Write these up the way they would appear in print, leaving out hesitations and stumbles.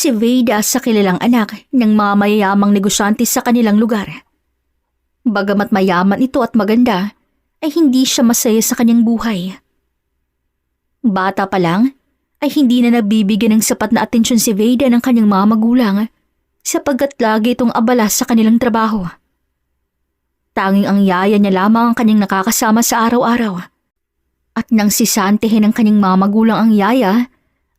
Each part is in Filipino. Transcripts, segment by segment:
si Veda sa kilalang anak ng mga mayayamang negosyante sa kanilang lugar. Bagamat mayaman ito at maganda, ay hindi siya masaya sa kanyang buhay. Bata pa lang, ay hindi na nabibigyan ng sapat na atensyon si Veda ng kanyang mga magulang sapagkat lagi itong abala sa kanilang trabaho. Tanging ang yaya niya lamang ang kanyang nakakasama sa araw-araw. At nang sisantehin ng kanyang mga magulang ang yaya,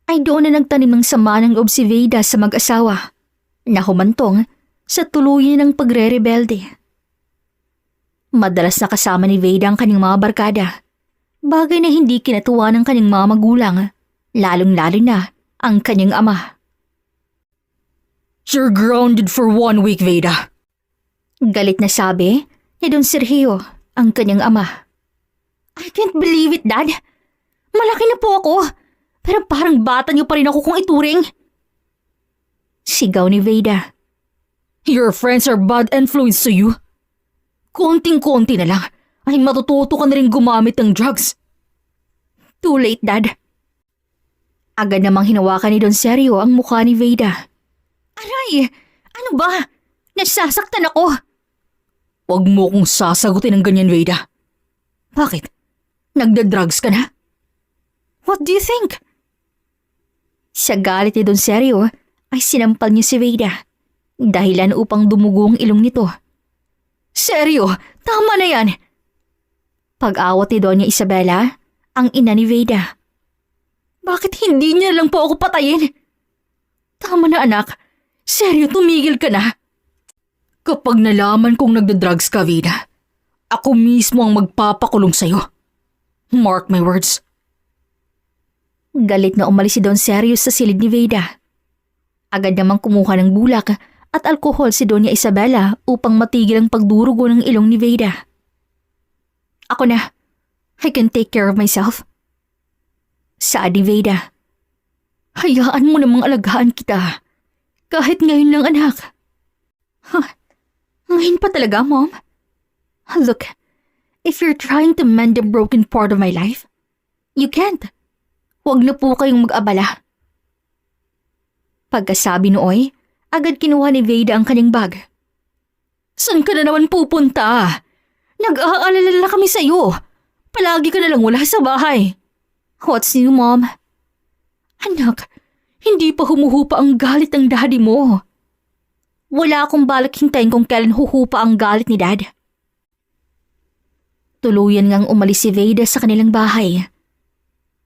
ay doon na nagtanim ng sama ng loob si Veda sa mag-asawa na humantong sa tuluyan ng pagre-rebelde. Madalas nakasama ni Veda ang kanyang mga barkada, bagay na hindi kinatuwa ng kanyang mga magulang, lalong-lalo na ang kanyang ama. You're grounded for 1 week, Veda. Galit na sabi ni Don Sergio, ang kanyang ama. I can't believe it, Dad. Malaki na po ako, pero parang bata niyo pa rin ako kung ituring. Sigaw ni Veda. Your friends are bad influence to you. Konting-konti na lang ay matututo ka na rin gumamit ng drugs. Too late, Dad. Agad namang hinawakan ni Don Sergio ang mukha ni Veda. Aray! Ano ba? Nasasaktan ako. Huwag mo kong sasagutin ng ganyan, Veda. Bakit? Nagda-drugs ka na? What do you think? Sa galit ni Don Sergio ay sinampal niya si Veda, dahilan upang dumugo ang ilong nito. Seryo, tama na yan. Pag-awat ni Doña Isabela, ang ina ni Veda. Bakit hindi niya lang po ako patayin? Tama na anak, seryo tumigil ka na. Kapag nalaman kong nagda-drugs ka, Veda, ako mismo ang magpapakulong sa'yo. Mark my words. Galit na umalis si Don Sergio sa silid ni Veda. Agad namang kumuha ng bulak at alkohol si Doña Isabela upang matigil ang pagdurugo ng ilong ni Veda. Ako na. I can take care of myself. Saad ni Veda. Hayaan mo namang alagaan kita. Kahit ngayon lang, anak. Ngayon pa talaga, Mom? Look, if you're trying to mend a broken part of my life, you can't. Huwag na po kayong mag-abala. Pagkasabi nooy, agad kinuha ni Veda ang kanyang bag. Saan ka na naman pupunta? Nag-aalala na kami sa'yo. Palagi ka na lang wala sa bahay. What's new, Mom? Anak, hindi pa humuhupa ang galit ng daddy mo. Wala akong balak hintayin kung kailan huhupa ang galit ni Dad. Tuluyan ngang umalis si Veda sa kanilang bahay.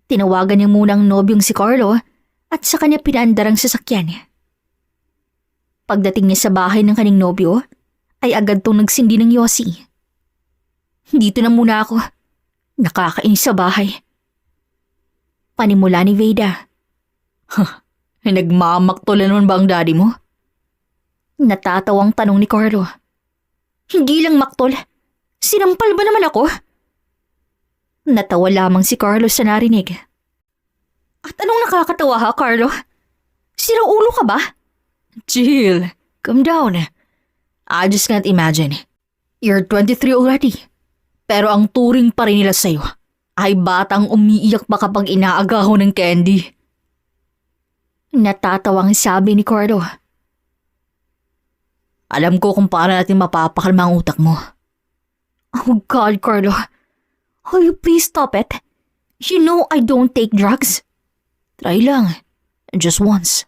Tinawagan niya muna ang nobyong si Carlo at sa kanya pinaandar ang sasakyan. Pagdating niya sa bahay ng kanyang nobyo, ay agad tong nagsindi ng yosi. Dito na muna ako. Nakakainis sa bahay. Panimula ni Veda. Nagmamaktola naman ba ang daddy mo? Natatawang tanong ni Carlo. Hindi lang maktol. Sinampal ba naman ako? Natawa lamang si Carlo sa narinig. At anong nakakatawa ha, Carlo? Sirang ulo ka ba? Chill. Calm down. I just can't imagine. You're 23 already. Pero ang turing pa rin nila sa'yo ay batang umiiyak pa kapag inaagaho ng candy. Natatawang sabi ni Carlo. Alam ko kung paano natin mapapakalma ang utak mo. Oh God, Carlo. Will you please stop it? You know I don't take drugs. Try lang. Just once.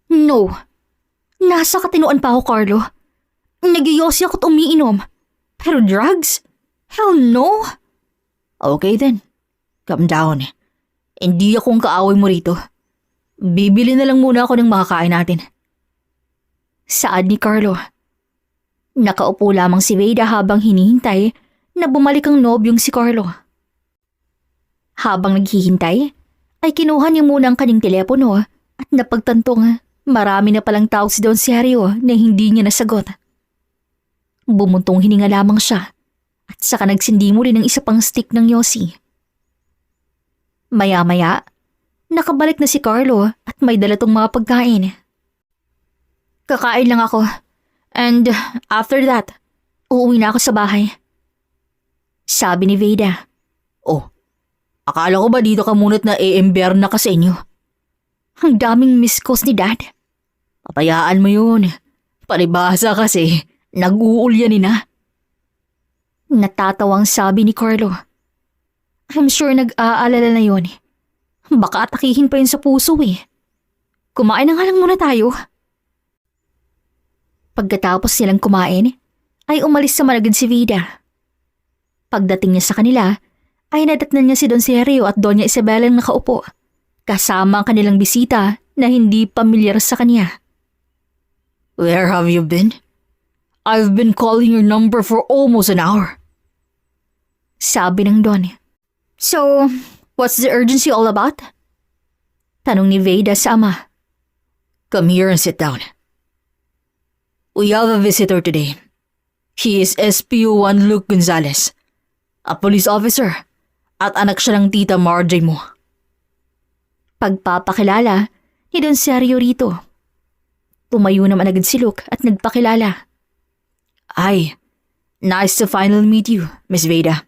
No. Nasa katinuan pa ako, Carlo. Nagyosi ako't umiinom. Pero drugs? Hell no. Okay then. Calm down. Hindi akong kaaway mo rito. Bibili na lang muna ako ng makakain natin. Saad ni Carlo. Nakaupo lamang si Veda habang hinihintay na bumalik ang nobyong si Carlo. Habang naghihintay, ay kinuha niya muna ang kanyang telepono at napagtantong marami na palang tawag si Don Sergio na hindi niya nasagot. Bumuntong hininga lamang siya at saka nagsindi muli ng isa pang stick ng yosi. Maya-maya, nakabalik na si Carlo at may dala tong mga pagkain. Kakain lang ako. And after that, uuwi na ako sa bahay. Sabi ni Veda. Oh, akala ko ba dito ka muna't na-e-ember na ka sa inyo? Ang daming missed calls ni Dad. Papayaan mo yun. Palibhasa kasi, nag-uulyanin na. Natatawang sabi ni Carlo. I'm sure nag-aalala na yun. Baka atakihin pa yun sa puso eh. Kumain na nga lang muna tayo. Pagkatapos nilang kumain, ay umalis naman agad si Vida. Pagdating niya sa kanila, ay nadatnan niya si Don Sergio at Doña Isabela na nakaupo, kasama ang kanilang bisita na hindi pamilyar sa kanya. Where have you been? I've been calling your number for almost an hour. Sabi ng Don. So, what's the urgency all about? Tanong ni Veda sa ama. Come here and sit down. We have a visitor today. He is SPO1 Luke Gonzalez, a police officer, at anak siya ng tita Marjay mo. Pagpapakilala ni Don Sergio rito. Tumayo naman agad si Luke at nagpakilala. Hi, nice to finally meet you, Miss Veda.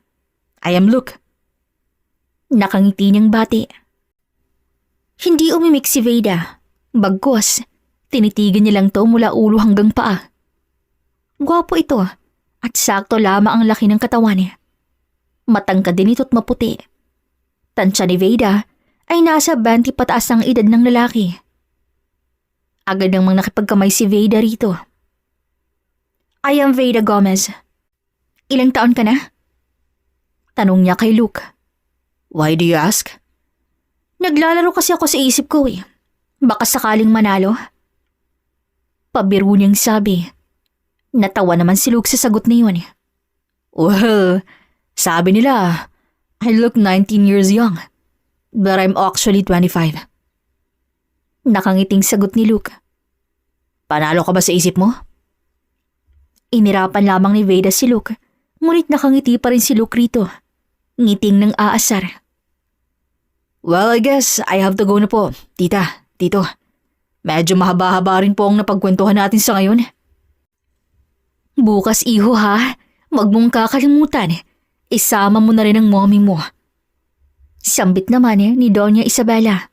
I am Luke. Nakangiti niyang bati. Hindi umimik si Veda. Bagkus, tinitigan niya lang to mula ulo hanggang paa. Gwapo ito at sakto lamang ang laki ng katawan niya. Matangkad din ito't maputi. Tansya ni Veda ay nasa 20 pataas ang edad ng lalaki. Agad namang nakipagkamay si Veda rito. I am Veda Gomez. Ilang taon ka na? Tanong niya kay Luke. Why do you ask? Naglalaro kasi ako sa isip ko eh. Baka sakaling manalo. Pabiro niyang sabi. Natawa naman si Luke sa sagot na yun. Well, sabi nila, I look 19 years young, but I'm actually 25. Nakangiting sagot ni Luke. Panalo ka ba sa isip mo? Inirapan lamang ni Veda si Luke, ngunit nakangiti pa rin si Luke rito. Ngiting ng aasar. Well, I guess I have to go na po, tita, tito. Medyo mahaba-haba rin po ang napagkwentuhan natin sa ngayon. Bukas iho ha, wag mong kakalimutan. Isama mo na rin ang mommy mo. Sambit naman ni Doña Isabela.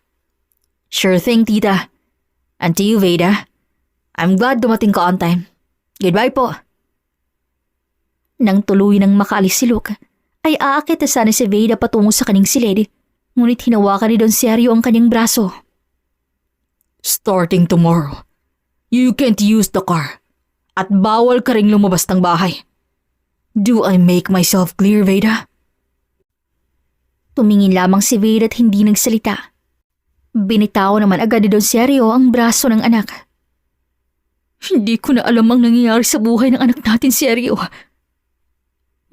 Sure thing, tita. And to you, Veda. I'm glad dumating ka on time. Goodbye po. Nang tuloy nang makaalis si Luke, ay aakit na sana si Veda patungo sa kaning silid, ngunit hinawakan ni Don Sergio ang kanyang braso. Starting tomorrow, you can't use the car at bawal ka ring lumabas ng bahay. Do I make myself clear, Veda? Tumingin lamang si Veda at hindi nagsalita. Binitaw naman agad ni Don Sergio ang braso ng anak. Hindi ko na alam ang nangyayari sa buhay ng anak natin, Sergio.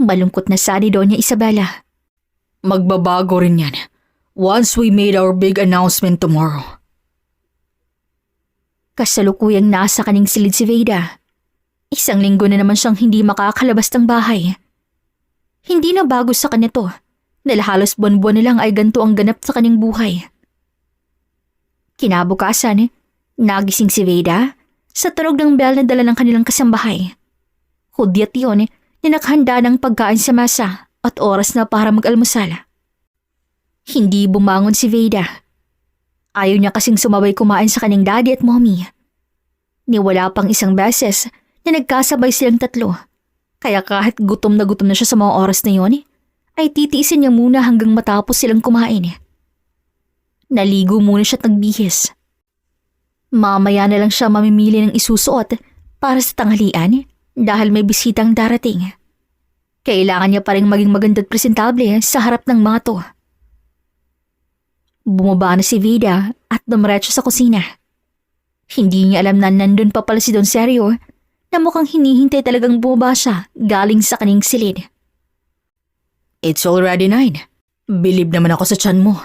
Malungkot na sa ni Doña Isabela. Magbabago rin yan once we made our big announcement tomorrow. Kasalukuyang nasa kaning silid si Veda. Isang linggo na naman siyang hindi makakalabas ng bahay. Hindi na bago sa kanya to, dahil halos buwan-buwan na lang ay ganito ang ganap sa kanyang buhay. Kinabukasan, nagising si Veda sa tunog ng bell na dala ng kanilang kasambahay. Hudyat yun na nakhanda ng pagkain sa mesa at oras na para mag-almusal. Hindi bumangon si Veda. Ayaw niya kasing sumabay kumain sa kanyang daddy at mommy. Niwala pang isang beses na nagkasabay silang tatlo. Kaya kahit gutom na siya sa mga oras na yon, ay titiisin niya muna hanggang matapos silang kumain. Naligo muna siya at nagbihis. Mamaya na lang siya mamimili ng isusuot para sa tanghalian dahil may bisitang darating. Kailangan niya pa rin maging maganda at presentable sa harap ng mga to. Bumaba na si Vida at dumiretso sa kusina. Hindi niya alam na nandun pa pala si Don Sergio na mukhang hinihintay talagang bumaba siya galing sa kaning silid. It's already 9. Bilib naman ako sa tiyan mo.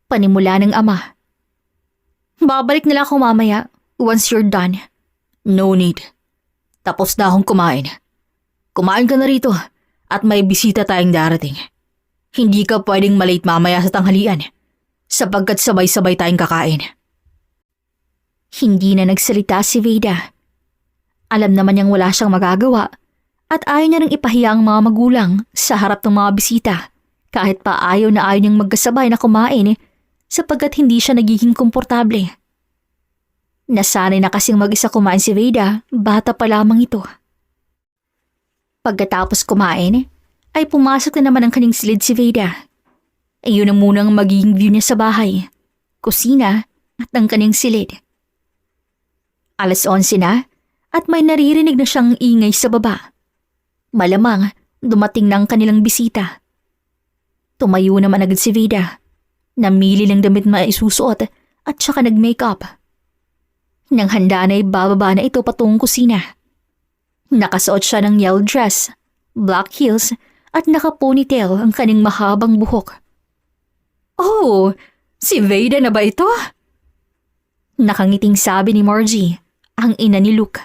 Panimula ng ama. Babalik na lang ako mamaya once you're done. No need. Tapos na akong kumain. Kumain ka na rito at may bisita tayong darating. Hindi ka pwedeng malate mamaya sa tanghalian sapagkat sabay-sabay tayong kakain. Hindi na nagsalita si Veda. Alam naman niyang wala siyang magagawa at ayaw niya ring ipahiya ang mga magulang sa harap ng mga bisita kahit pa ayaw na ayaw niyang magkasabay na kumain sapagkat hindi siya nagiging komportable. Nasanay na kasing mag-isa kumain si Veda, bata pa lamang ito. Pagkatapos kumain, ay pumasok na naman ang kanyang silid si Veda. Ayun na munang magiging view niya sa bahay, kusina at ang kanyang silid. 11:00 na at may naririnig na siyang ingay sa baba. Malamang dumating na ang kanilang bisita. Tumayo naman agad si Veda. Namili ng damit na isusuot at saka nag-makeup. Nang handa na ibababa na ito patungong kusina. Nakasuot siya ng yellow dress, black heels at naka-ponytail ang kanyang mahabang buhok. Oh, si Veda na ba ito? Nakangiting sabi ni Margie, ang ina ni Luke.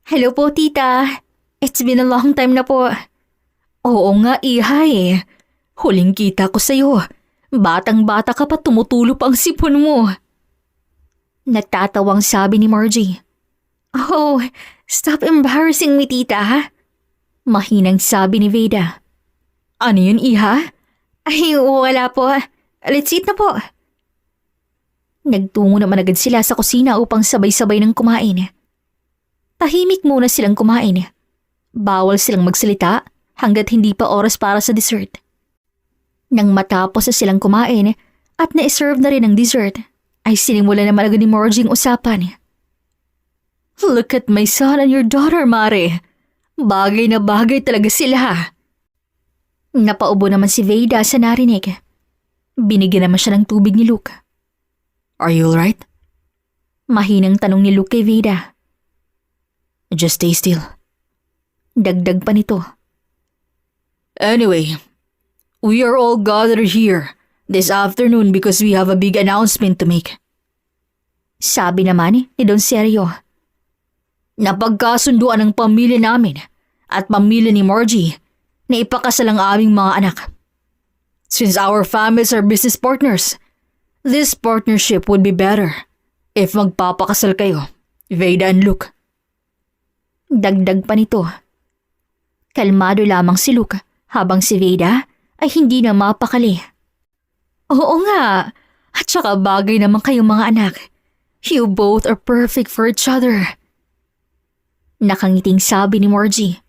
Hello po, tita. It's been a long time na po. Oo nga, ihay. Huling kita ko sa'yo. Batang-bata ka pa, tumutulo pa ang sipon mo. Nagtatawang sabi ni Margie. Oh, stop embarrassing me, tita. Mahinang sabi ni Veda. Ano yun, iha? Ay, wala po. Let's eat na po. Nagtungo naman agad sila sa kusina upang sabay-sabay ng kumain. Tahimik muna silang kumain. Bawal silang magsalita hanggat hindi pa oras para sa dessert. Nang matapos na silang kumain at na-serve na rin ang dessert, ay sinimula naman agad ni Margie ang usapan. Look at my son and your daughter, Mare. Bagay na bagay talaga sila. Napaubo naman si Veda sa narinig. Binigyan naman siya ng tubig ni Luke. Are you alright? Mahinang tanong ni Luke kay Veda. Just stay still. Dagdag pa nito. Anyway, we are all gathered here this afternoon because we have a big announcement to make. Sabi naman ni Don Sergio. Napagkasunduan ng pamilya namin at pamilya ni Margie na ipakasal ang aming mga anak. Since our families are business partners, this partnership would be better if magpapakasal kayo, Veda and Luke. Dagdag pa nito. Kalmado lamang si Luke habang si Veda ay hindi na mapakali. Oo nga, at saka bagay naman kayong mga anak. You both are perfect for each other. Nakangiting sabi ni Margie.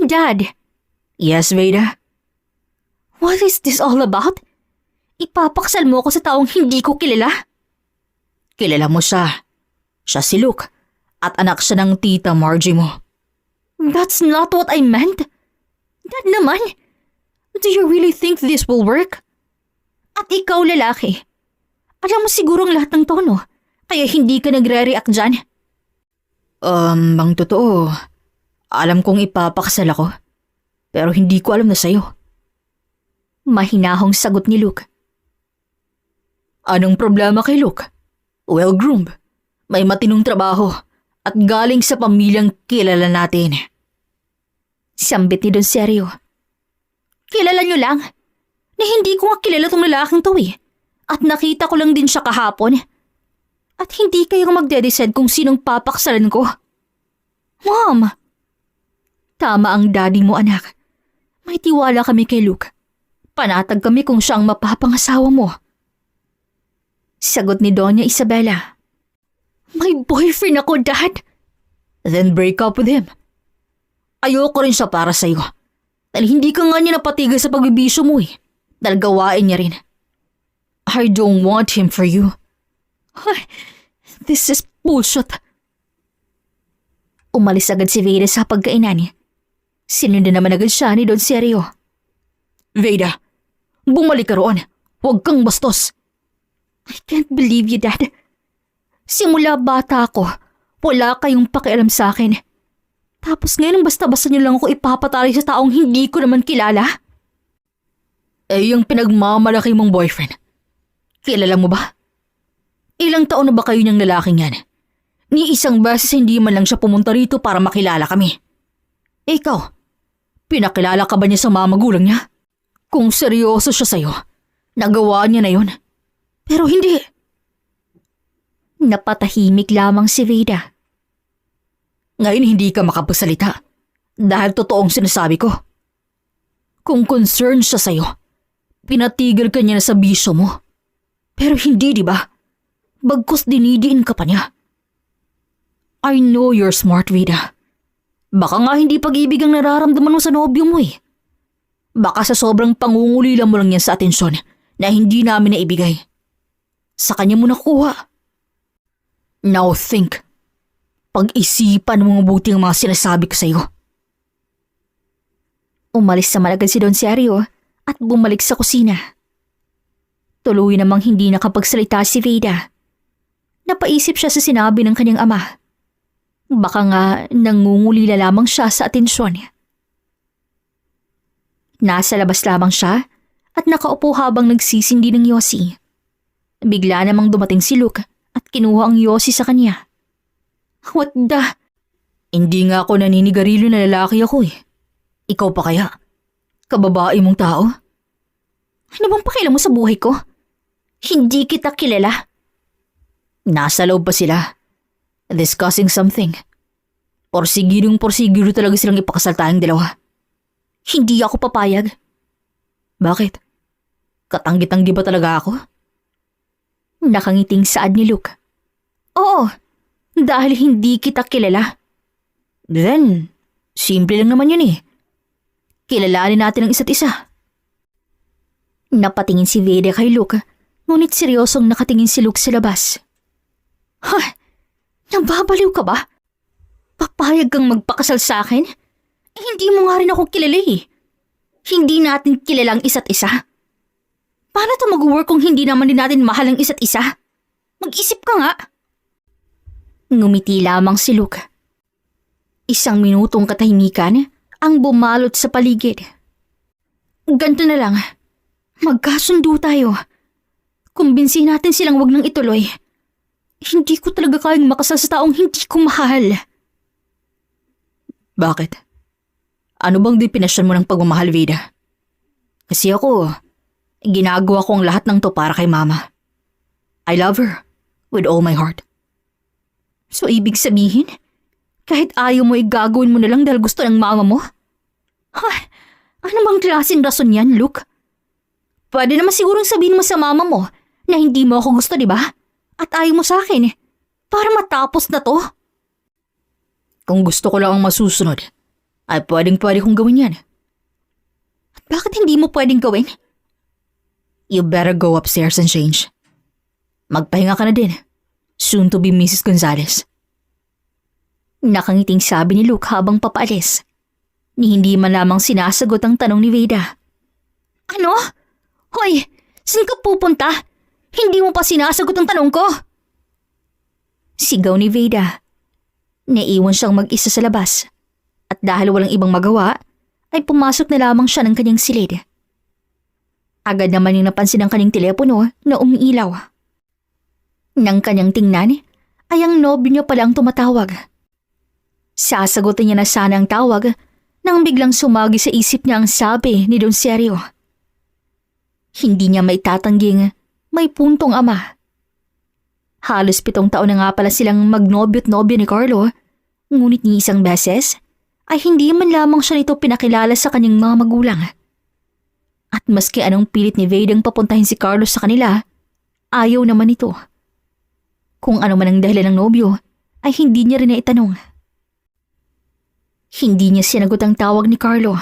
Dad. Yes, Veda? What is this all about? Ipapakasal mo ako sa taong hindi ko kilala? Kilala mo siya. Siya si Luke at anak siya ng tita Margie mo. That's not what I meant. Dad naman, do you really think this will work? At ikaw lalaki, alam mo sigurong lahat ng tono, kaya hindi ka nagre-react dyan. Ang totoo, alam kong ipapakasal ako, pero hindi ko alam na sa'yo. Mahinahong sagot ni Luke. Anong problema kay Luke? Well-groomed, may matinong trabaho, at galing sa pamilyang kilala natin. Sambit ni Don Sergio. Kilala niyo lang na hindi ko nga kilala tong lalaking to eh. At nakita ko lang din siya kahapon. At hindi kayo magde-decide kung sinong papaksalan ko. Mom! Tama ang daddy mo, anak. May tiwala kami kay Luke. Panatag kami kung siya ang mapapangasawa mo. Sagot ni Doña Isabela. May boyfriend ako, Dad. Then break up with him. Ayoko rin siya para sa'yo. Dahil hindi ka nga niya napatigil sa pagbibisyo mo eh. Dahil gawain niya rin. I don't want him for you. Ay, this is bullshit. Umalis agad si Veda sa pagkainan. Sinundan naman agad siya ni Don Sergio. Veda, bumalik ka roon. Huwag kang bastos. I can't believe you, Dad. Simula bata ako, wala kayong pakialam sa akin. Tapos ngayon basta-basta niyo lang ako ipapatali sa taong hindi ko naman kilala? Eh yung pinagmamalaki mong boyfriend, kilala mo ba? Ilang taon na ba kayo niyang lalaking yan? Ni isang beses hindi man lang siya pumunta rito para makilala kami. Ikaw, pinakilala ka ba niya sa mga magulang niya? Kung seryoso siya sa'yo, nagawa niya na yun. Pero hindi. Napatahimik lamang si Veda. Ngayon hindi ka makapagsalita dahil totoong sinasabi ko. Kung concerned siya sa'yo, Pinatigil ka niya na sa bisyo mo. Pero hindi, di ba? Bagkus dinidiin ka pa niya. I know you're smart, Vida. Baka nga hindi pag-ibig ang nararamdaman mo sa nobyo mo eh. Baka sa sobrang pangungulila mo lang yan sa atensyon na hindi namin naibigay. Sa kanya mo nakuha. Now think. Pag-isipan mo mabuti ang mga sinasabi ko sa'yo. Umalis naman agad si Don Sergio at bumalik sa kusina. Tuloy namang hindi nakapagsalita si Vida. Napaisip siya sa sinabi ng kanyang ama. Baka nga nangungulila lamang siya sa atensyon. Nasa labas lamang siya at nakaupo habang nagsisindi ng yosi. Bigla namang dumating si Luke at kinuha ang yosi sa kanya. What the? Hindi nga ako naninigarilyo na lalaki ako eh. Ikaw pa kaya? Kababae mong tao? Ano bang pakialam mo sa buhay ko? Hindi kita kilala. Nasa loob pa sila. Discussing something. Porsigirong-porsigiro talaga silang ipakasal tayong dalawa. Hindi ako papayag. Bakit? Katanggi-tanggi ba talaga ako? Nakangiting saad ni Luke. Oo, dahil hindi kita kilala. Then, simple lang naman yun eh. Kilalanin natin ang isa't isa. Napatingin si Vida kay Luke, ngunit seryosong nakatingin si Luke sa labas. Ha? Nababaliw ka ba? Papayag kang magpakasal sa akin? Hindi mo nga rin ako kilala eh. Hindi natin kilala ang isa't isa. Paano ito mag-work kung hindi naman din natin mahal ang isa't isa? Mag-isip ka nga. Ngumiti lamang si Luke. Isang minutong katahimikan ang bumalot sa paligid. Ganito na lang. Magkasundo tayo. Kumbinsihin natin silang wag nang ituloy. Hindi ko talaga kayang makasal sa taong hindi ko mahal. Bakit? Ano bang definasyon mo ng pagmamahal, Vida? Kasi ako, ginagawa ko ang lahat ng to para kay Mama. I love her with all my heart. So ibig sabihin, kahit ayaw mo gagawin mo na lang dahil gusto ng mama mo? Ha? Ano bang klaseng rason yan, Luke? Pwede naman sigurong sabihin mo sa mama mo na hindi mo ako gusto, di ba? At ayaw mo sa akin, para matapos na to. Kung gusto ko lang ang masusunod, ay pwedeng-pwede kong gawin yan. At bakit hindi mo pwedeng gawin? You better go upstairs and change. Magpahinga ka na din. Soon to be Mrs. Gonzalez. Nakangiting sabi ni Luke habang papaalis. Ni hindi man lamang sinasagot ang tanong ni Vida. Ano? Hoy, saan ka pupunta? Hindi mo pa sinasagot ang tanong ko. Sigaw ni Vida. Naiwan siyang mag-isa sa labas. At dahil walang ibang magawa, ay pumasok na lamang siya ng kanyang silid. Agad naman yung napansin ng kanyang telepono na umiilaw. Nang kanyang tingnan, ay ang nobyo niya pala ang tumatawag. Sasagutin niya na sana ang tawag nang biglang sumagi sa isip niya ang sabi ni Don Sergio. Hindi niya maitatangging may puntong ama. Halos 7 taon na nga pala silang magnobyo't-nobyo ni Carlo, ngunit ni isang beses ay hindi man lamang siya nito pinakilala sa kanyang mga magulang. At maski anong pilit ni Vedang papuntahin si Carlo sa kanila, ayaw naman ito. Kung ano man ang dahilan ng nobyo, ay hindi niya rin naitanong. Hindi niya sinagot ang tawag ni Carlo.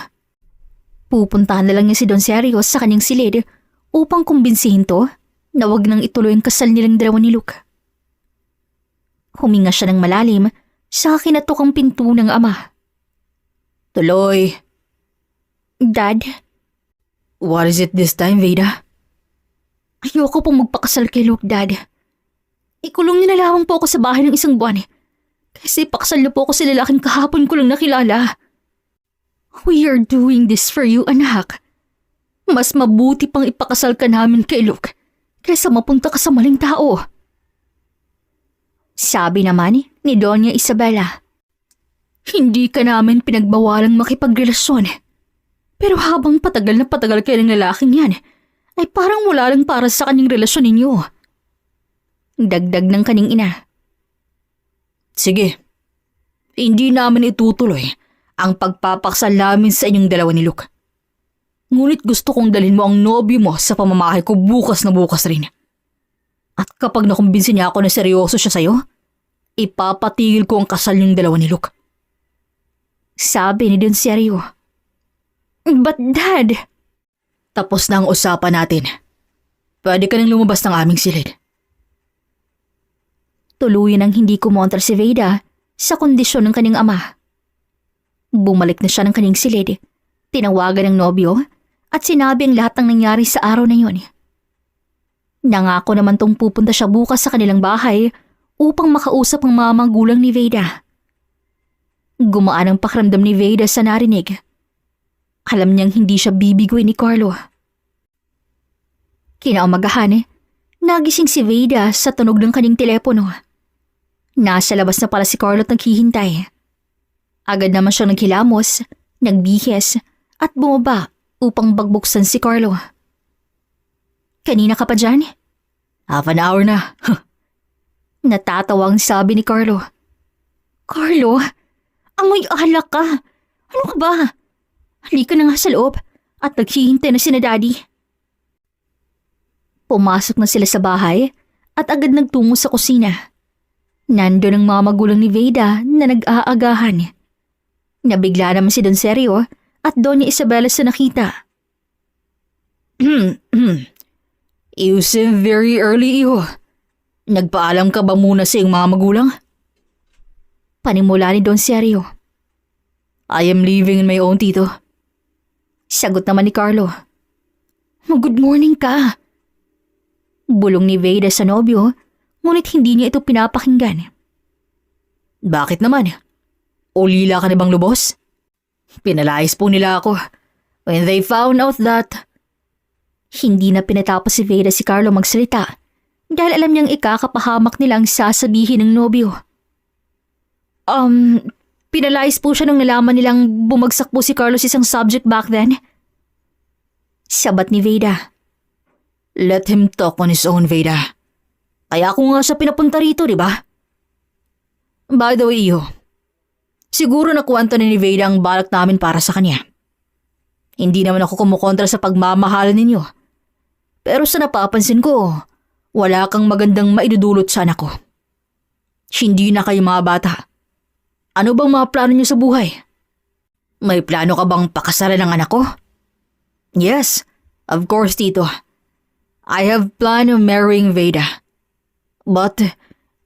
Pupuntahan na lang niya si Don Sergio sa kanyang silid upang kumbinsihin to na wag nang ituloy ang kasal nilang dalawa ni Luke. Huminga siya ng malalim sa kinatok ang pinto ng ama. Tuloy. Dad? What is it this time, Vida? Ayoko pong magpakasal kay Luke, Dad. Ikulong niyo na lamang po ako sa bahay ng 1 buwan. Kasi pakasal na po ako sa lalaking kahapon ko lang nakilala. We are doing this for you, anak. Mas mabuti pang ipakasal ka namin kay Luke kaysa mapunta ka sa maling tao. Sabi naman ni Doña Isabela. Hindi ka namin pinagbawalang makipagrelasyon. Pero habang patagal na patagal kayo ng lalaking yan, ay parang wala lang para sa kanyang relasyon ninyo. Dagdag ng kaning ina. Sige, hindi namin itutuloy ang pagpapaksal namin sa inyong dalawa ni Luke. Ngunit gusto kong dalhin mo ang nobyo mo sa pamamahay ko bukas na bukas rin. At kapag nakumbinsi niya ako na seryoso siya sa'yo, ipapatigil ko ang kasal yung dalawa ni Luke. Sabi ni Don Sergio. But Dad, Tapos na ang usapan natin. Pwede ka nang lumabas ng aming silid. tuluyan ang hindi kumontra si Veda sa kondisyon ng kanyang ama. Bumalik na siya ng kanyang silid, tinawagan ng nobyo at sinabi ang lahat ng nangyari sa araw na yun. Nangako naman tong pupunta siya bukas sa kanilang bahay upang makausap ang mga magulang ni Veda. Gumaan ang pakiramdam ni Veda sa narinig. Alam niyang hindi siya bibiguin ni Carlo. Kinaumagahan, nagising si Veda sa tunog ng kanyang telepono. Nasa labas na pala si Carlo at naghihintay. Agad naman siyang naghilamos, nagbihis at bumaba upang bagbuksan si Carlo. Kanina ka pa dyan? Half an hour na. Natatawang sabi ni Carlo. Carlo, amoy alak ka. Ano ka ba? Halika na nga sa loob at naghihintay na sina Daddy. Pumasok na sila sa bahay at agad nagtungo sa kusina. Nandun ang mga magulang ni Veda na nag-aagahan. Nabigla naman si Don Sergio at Doña Isabela sa nakita. You seem very early, iho. Nagpaalam ka ba muna sa iyong mga magulang? Panimula ni Don Sergio. I am leaving in my own, tito. Sagot naman ni Carlo. Good morning ka. Bulong ni Veda sa nobyo, ngunit hindi niya ito pinapakinggan. Bakit naman? Ulila ka na bang lubos? Pinalayas po nila ako when they found out that... Hindi na pinatapos si Veda si Carlo magsalita dahil alam niyang ikakapahamak nila ang sasabihin ng nobyo. Pinalayas po siya nung nalaman nilang bumagsak po si Carlo sa isang subject back then. Sabat ni Veda. Let him talk on his own, Veda. Kaya ako nga siya pinapunta rito, di ba? By the way, iho. Siguro nakuwento na ni Veda ang balak namin para sa kanya. Hindi naman ako kumukontra sa pagmamahal ninyo. Pero sa napapansin ko, wala kang magandang maidudulot sa anak ko. Hindi na kayo mga bata. Ano bang mga plano niyo sa buhay? May plano ka bang pakasalan ng anak ko? Yes, of course, tito. I have planned of marrying Veda. But,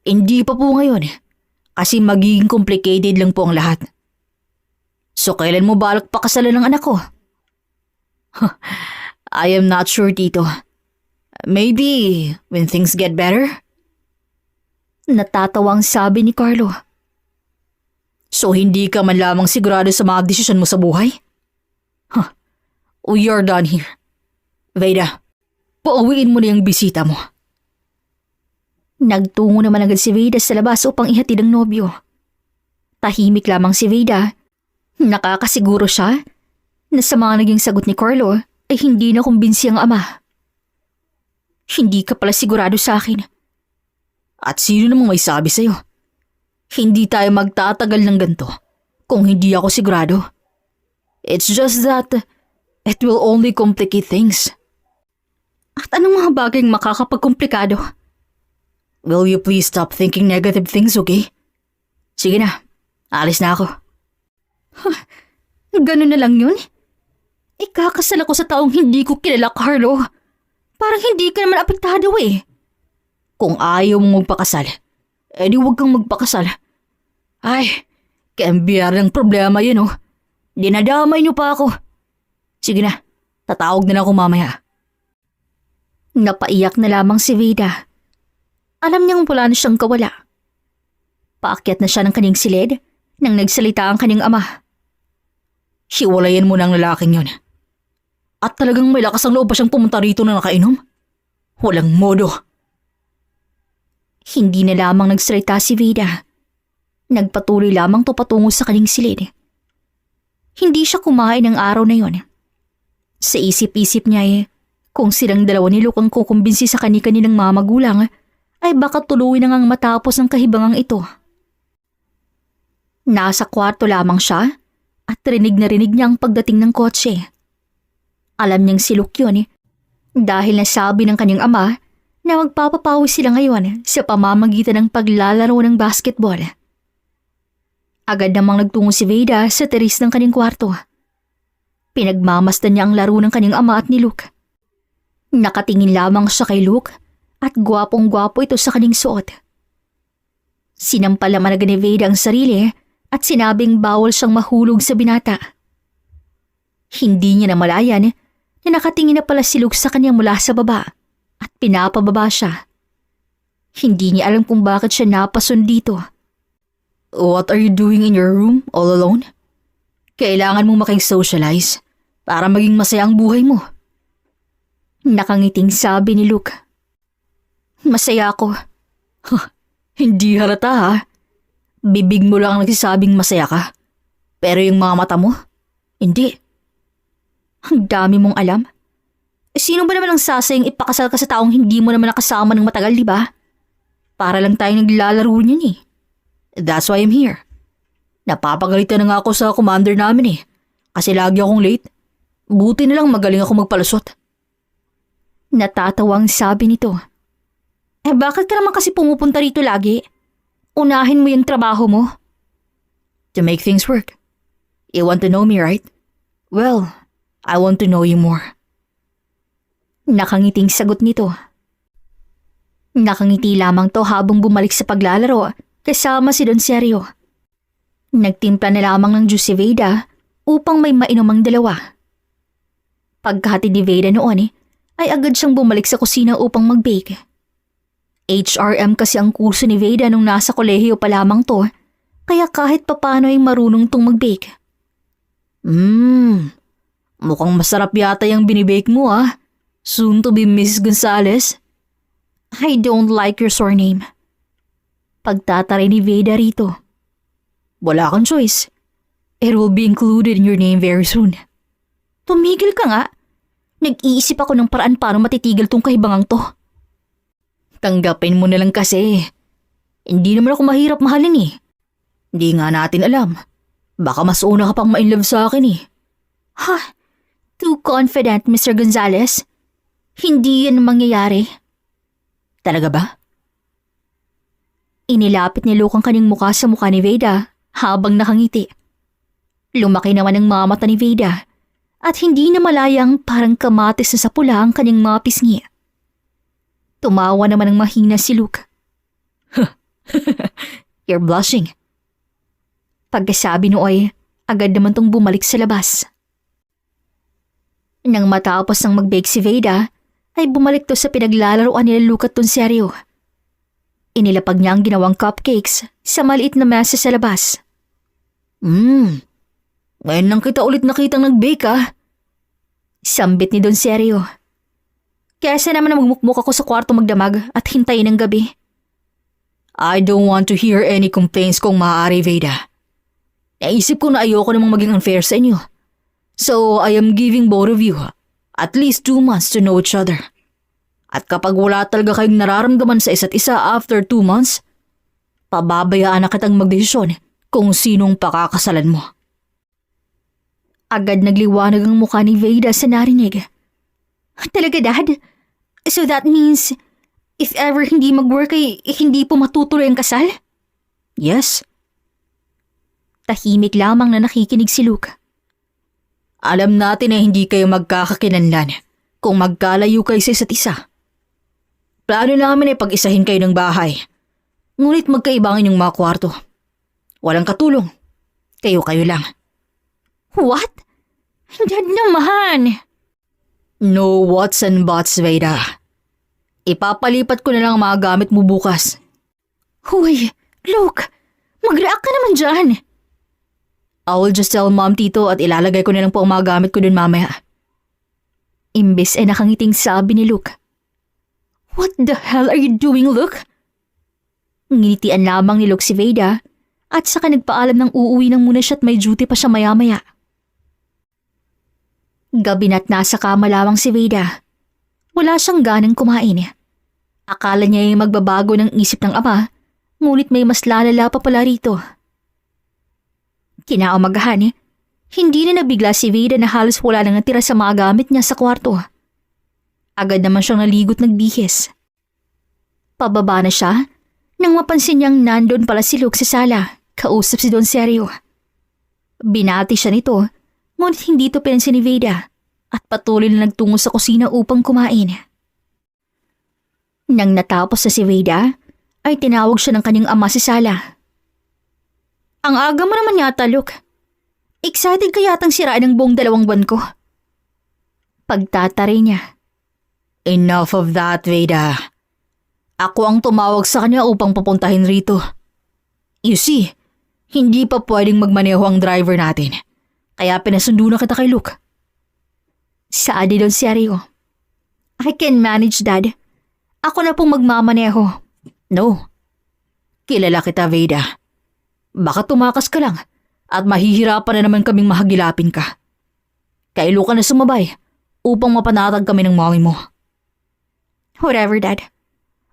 hindi pa po ngayon kasi magiging complicated lang po ang lahat. So, kailan mo balak pakasalan ng anak ko? I am not sure, tito. Maybe when things get better? Natatawang sabi ni Carlo. So, hindi ka man lamang sigurado sa mga desisyon mo sa buhay? We are done here. Veda, pauwiin mo na yung bisita mo. Nagtungo naman agad si Veda sa labas upang ihatid ang nobyo. Tahimik lamang si Veda. Nakakasiguro siya na sa mga naging sagot ni Carlo ay hindi na kumbinsi ang ama. Hindi ka pala sigurado sa akin. At sino namang may sabi sa'yo? Hindi tayo magtatagal ng ganito kung hindi ako sigurado. It's just that it will only complicate things. At anong mga bagay makakapagkomplikado? Will you please stop thinking negative things, okay? Sige na, alis na ako. Ganun na lang yun? Ikakasal ako sa taong hindi ko kilala, Carlo. Parang hindi ka naman apektado eh. Kung ayaw mong magpakasal, edi huwag kang magpakasal. Ay, kambiyar ng problema yun, oh. Dinadamay niyo pa ako. Sige na, tatawag na lang ako mamaya. Napaiyak na lamang si Veda. Alam niyang wala na siyang kawala. Paakyat na siya ng kanyang silid nang nagsalita ang kanyang ama. Hiwalayan mo ng lalaking yun. At talagang may lakas ang loob pa siyang pumunta rito na nakainom? Walang modo. Hindi na lamang nagsalita si Veda. Nagpatuloy lamang to patungo sa kanyang silid. Hindi siya kumain ng araw na yon. Sa isip-isip niya kung silang dalawa ni Luke ang kukumbinsi sa kani-kanilang mga magulang, ay baka tuloy na ngang matapos ang kahibangang ito. Nasa kwarto lamang siya at rinig na rinig niya ang pagdating ng kotse. Alam niyang si Luke yun dahil nasabi ng kanyang ama na magpapapawi sila ngayon sa pamamagitan ng paglalaro ng basketball. Agad namang nagtungo si Veda sa teres ng kanyang kwarto. Pinagmamasdan niya ang laro ng kanyang ama at ni Luke. Nakatingin lamang siya kay Luke at gwapong-gwapo ito sa kanyang suot. Sinampal naman agad ni Veda ang sarili at sinabing bawal siyang mahulog sa binata. Hindi niya namalayan na nakatingin na pala si Luke sa kanya mula sa baba at pinapababa siya. Hindi niya alam kung bakit siya napasun dito. What are you doing in your room all alone? Kailangan mong makisocialize para maging masaya ang buhay mo. Nakangiting sabi ni Luke. Masaya ako. Hindi halata ha. Bibig mo lang ang nagsasabing masaya ka. Pero yung mga mata mo, hindi. Ang dami mong alam. Sino ba naman ang sasayang ipakasal ka sa taong hindi mo naman nakasama ng matagal, di ba? Para lang tayong naglalaro niyan eh. That's why I'm here. Napapagalitan na nga ako sa commander namin kasi lagi akong late. Buti na lang magaling ako magpalusot. Natatawang sabi nito. Bakit ka naman kasi pumupunta rito lagi? Unahin mo yung trabaho mo. To make things work. You want to know me, right? Well, I want to know you more. Nakangiting sagot nito. Nakangiti lamang to habang bumalik sa paglalaro kasama si Don Sergio. Nagtimpla na lamang ng juice si Veda upang may mainom ang dalawa. Pagkahatid ni Veda noon ay agad siyang bumalik sa kusina upang mag-bake. HRM kasi ang kurso ni Veda nung nasa kolehiyo pa lamang to, kaya kahit papano ay marunong tong mag-bake. Mukhang masarap yata yung binibake mo Soon to be Miss Gonzalez. I don't like your surname. Pagtataray ni Veda rito. Wala kang choice. It will be included in your name very soon. Tumigil ka nga. Nag-iisip ako ng paraan paano matitigil tong kahibangang to. Tanggapin mo na lang kasi. Hindi naman ako mahirap mahalin Hindi nga natin alam. Baka mas una ka pang ma-inlove sa akin Too confident, Mr. Gonzalez. Hindi yan mangyayari. Talaga ba? Inilapit ni Luke ang kanyang mukha sa mukha ni Veda habang nakangiti. Lumaki naman ang mga mata ni Veda at hindi na malayang parang kamatis na sa pula ang kanyang mga pisngi. Tumawa naman ang mahina si Luke. You're blushing. Pagkasabi nooy, agad naman tong bumalik sa labas. Nang matapos ng mag-bake si Veda, ay bumalik to sa pinaglalaroan nila Luke at Don Sergio. Inilapag niya ang ginawang cupcakes sa maliit na mesa sa labas. Ngayon lang kita ulit nakitang nag-bake Sambit ni Don Sergio. Kesa naman na magmukmuk ako sa kwarto magdamag at hintayin ang gabi. I don't want to hear any complaints kung maaari, Veda. Naisip ko na ayoko namang maging unfair sa inyo. So I am giving both of you at least 2 months to know each other. At kapag wala talaga kayong nararamdaman sa isa't isa after 2 months, pababayaan na kitang magdesisyon kung sinong pakakasalan mo. Agad nagliwanag ang mukha ni Veda sa narinig. Talaga, Dad? So that means, if ever hindi mag-work ay hindi po matutuloy ang kasal? Yes. Tahimik lamang na nakikinig si Luke. Alam natin na hindi kayo magkakakinanlan kung magkalayo kayo sa isa't isa. Plano namin ay pag-isahin kayo ng bahay. Ngunit magkaiba ang inyong mga kwarto. Walang katulong. Kayo-kayo lang. What? Dad naman! No whats and buts, Veda. Ipapalipat ko na lang ang mga gamit mo bukas. Huy, Luke, mag-react ka naman dyan. I will just tell Mom Tito at ilalagay ko na lang po ang mga gamit ko dun mamaya. Imbes ay nakangiting sabi ni Luke. What the hell are you doing, Luke? Nginitian lamang ni Luke si Veda at saka nagpaalam ng uuwi nang muna siya at may duty pa siya maya-maya. Gabi na't nasa kama lamang si Veda. Wala siyang ganang kumain. Akala niya ay magbabago ng isip ng ama, ngunit may mas lalala pa pala rito. Kinaumagahan, Hindi na nabigla si Veda na halos wala nang natira sa mga gamit niya sa kwarto. Agad naman siyang naligot nagbihis. Pababa na siya nang mapansin niyang nandun pala si Luke sa sala, kausap si Don Sergio. Binati siya nito, ngunit hindi ito pinansin ni Veda at patuloy na nagtungo sa kusina upang kumain. Nang natapos na si Veda, ay tinawag siya ng kanyang ama sa sala. Ang aga mo naman yata, Luke. Excited ka yatang siraan ng buong 2 buwan ko. Pagtatari niya. Enough of that, Veda. Ako ang tumawag sa kanya upang papuntahin rito. You see, hindi pa pwedeng magmaneho ang driver natin. Kaya pinasundo na kita kay Luke. Saadi Don Sergio. I can manage, Dad. Ako na pong magmamaneho. No. Kilala kita, Veda. Baka tumakas ka lang at mahihirapan na naman kaming mahagilapin ka. Kay Luke ka na sumabay upang mapanatag kami ng mommy mo. Whatever, Dad.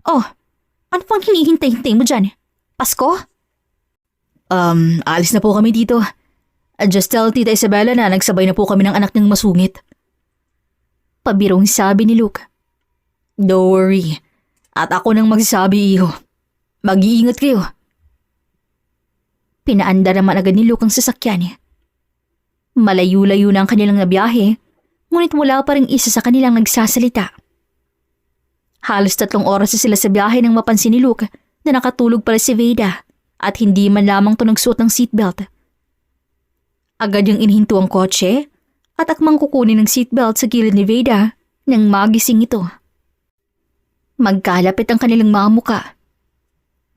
Oh, ano pang hinihintay-hintay mo dyan? Pasko? Alis na po kami dito. Just tell Tita Isabella na nagsabay na po kami ng anak niyang masungit. Pabirong sabi ni Luke. Don't worry. At ako nang magsasabi, iho. Mag-iingat kayo. Pinaanda naman agad ni Luke ang sasakyan. Malayo-layo na ang kanilang nabiyahe, ngunit wala pa rin isa sa kanilang nagsasalita. Halos 3 oras na sila sa biyahe nang mapansin ni Luke na nakatulog pala si Veda at hindi man lamang to nagsuot ng seatbelt. Agad yung inhinto ang kotse at akmang kukunin ng seatbelt sa gilid ni Veda nang magising ito. Magkalapit ang kanilang mga muka.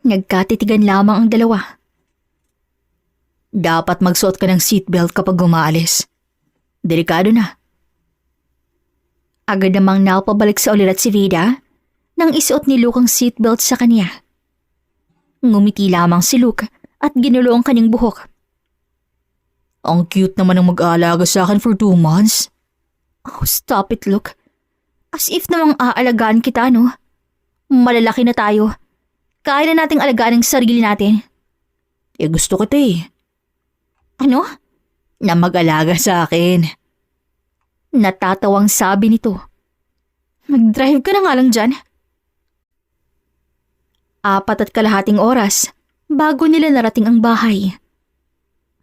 Nagkatitigan lamang ang dalawa. Dapat magsuot ka ng seatbelt kapag umaalis. Delikado na. Agad namang napabalik sa ulirat si Veda nang isuot ni Luke ang seatbelt sa kanya. Ngumiti lamang si Luke at ginulo ang kanyang buhok. Ang cute naman ng mag-aalaga sa akin for 2 months. Oh, stop it, Luke. As if namang aalagaan kita, no? Malalaki na tayo. Kaya na nating alagaan ang sarili natin. Gusto kita eh. Ano? Na mag-alaga sa akin. Natatawang sabi nito. Mag-drive ka na nga lang dyan. 4.5 oras bago nila narating ang bahay.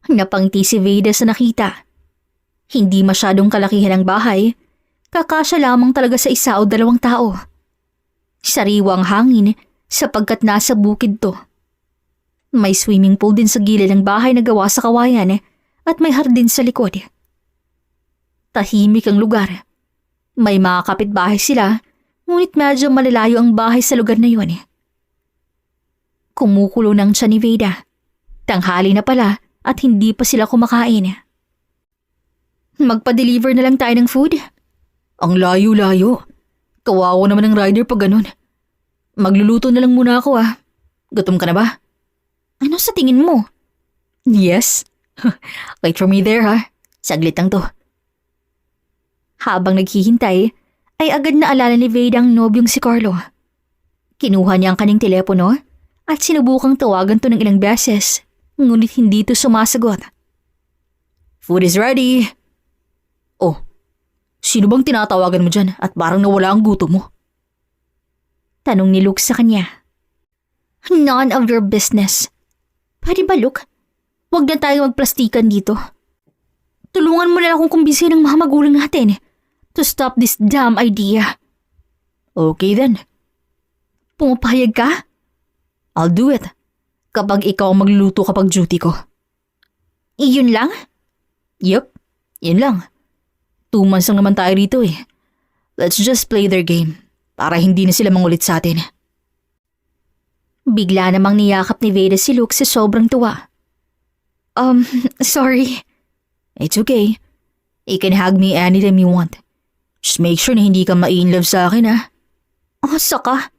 Napangiti si Veda sa nakita. Hindi masyadong kalakihan ang bahay, kakasya lamang talaga sa 1 o 2 tao. Sariwang hangin sapagkat nasa bukid to. May swimming pool din sa gilid ng bahay na gawa sa kawayan at may hardin sa likod. Tahimik ang lugar. May mga kapitbahay sila, ngunit medyo malalayo ang bahay sa lugar na yun. Kumukulo ng tiyan ni Veda. Tanghali na pala at hindi pa sila kumakain. Magpa-deliver na lang tayo ng food? Ang layo-layo. Kawawa naman ang rider pag ganun. Magluluto na lang muna ako ah. Gutom ka na ba? Ano sa tingin mo? Yes. Wait for me there ha. Saglit lang to. Habang naghihintay, ay agad na alala ni Veda ang nobyong si Carlo. Kinuha niya ang kanyang telepono at sinubukang tawagan to ng ilang beses, ngunit hindi to sumasagot. Food is ready. Oh, sino bang tinatawagan mo dyan at parang nawala ang gutom mo? Tanong ni Luke sa kanya. None of your business. Pwede ba, Luke? Huwag na tayo magplastikan dito. Tulungan mo na akong kumbinsin ng mga magulang natin to stop this damn idea. Okay then. Pumapayag ka? I'll do it. Kapag ikaw ang magluluto kapag duty ko. Iyon lang? Yup, yun lang. 2 months lang naman tayo rito eh. Let's just play their game para hindi na sila mangulit sa atin. Bigla namang niyakap ni Veda si Luke sa sobrang tuwa. Sorry. It's okay. You can hug me anytime you want. Just make sure na hindi ka ma-in-love sa akin ha. Oh, saka.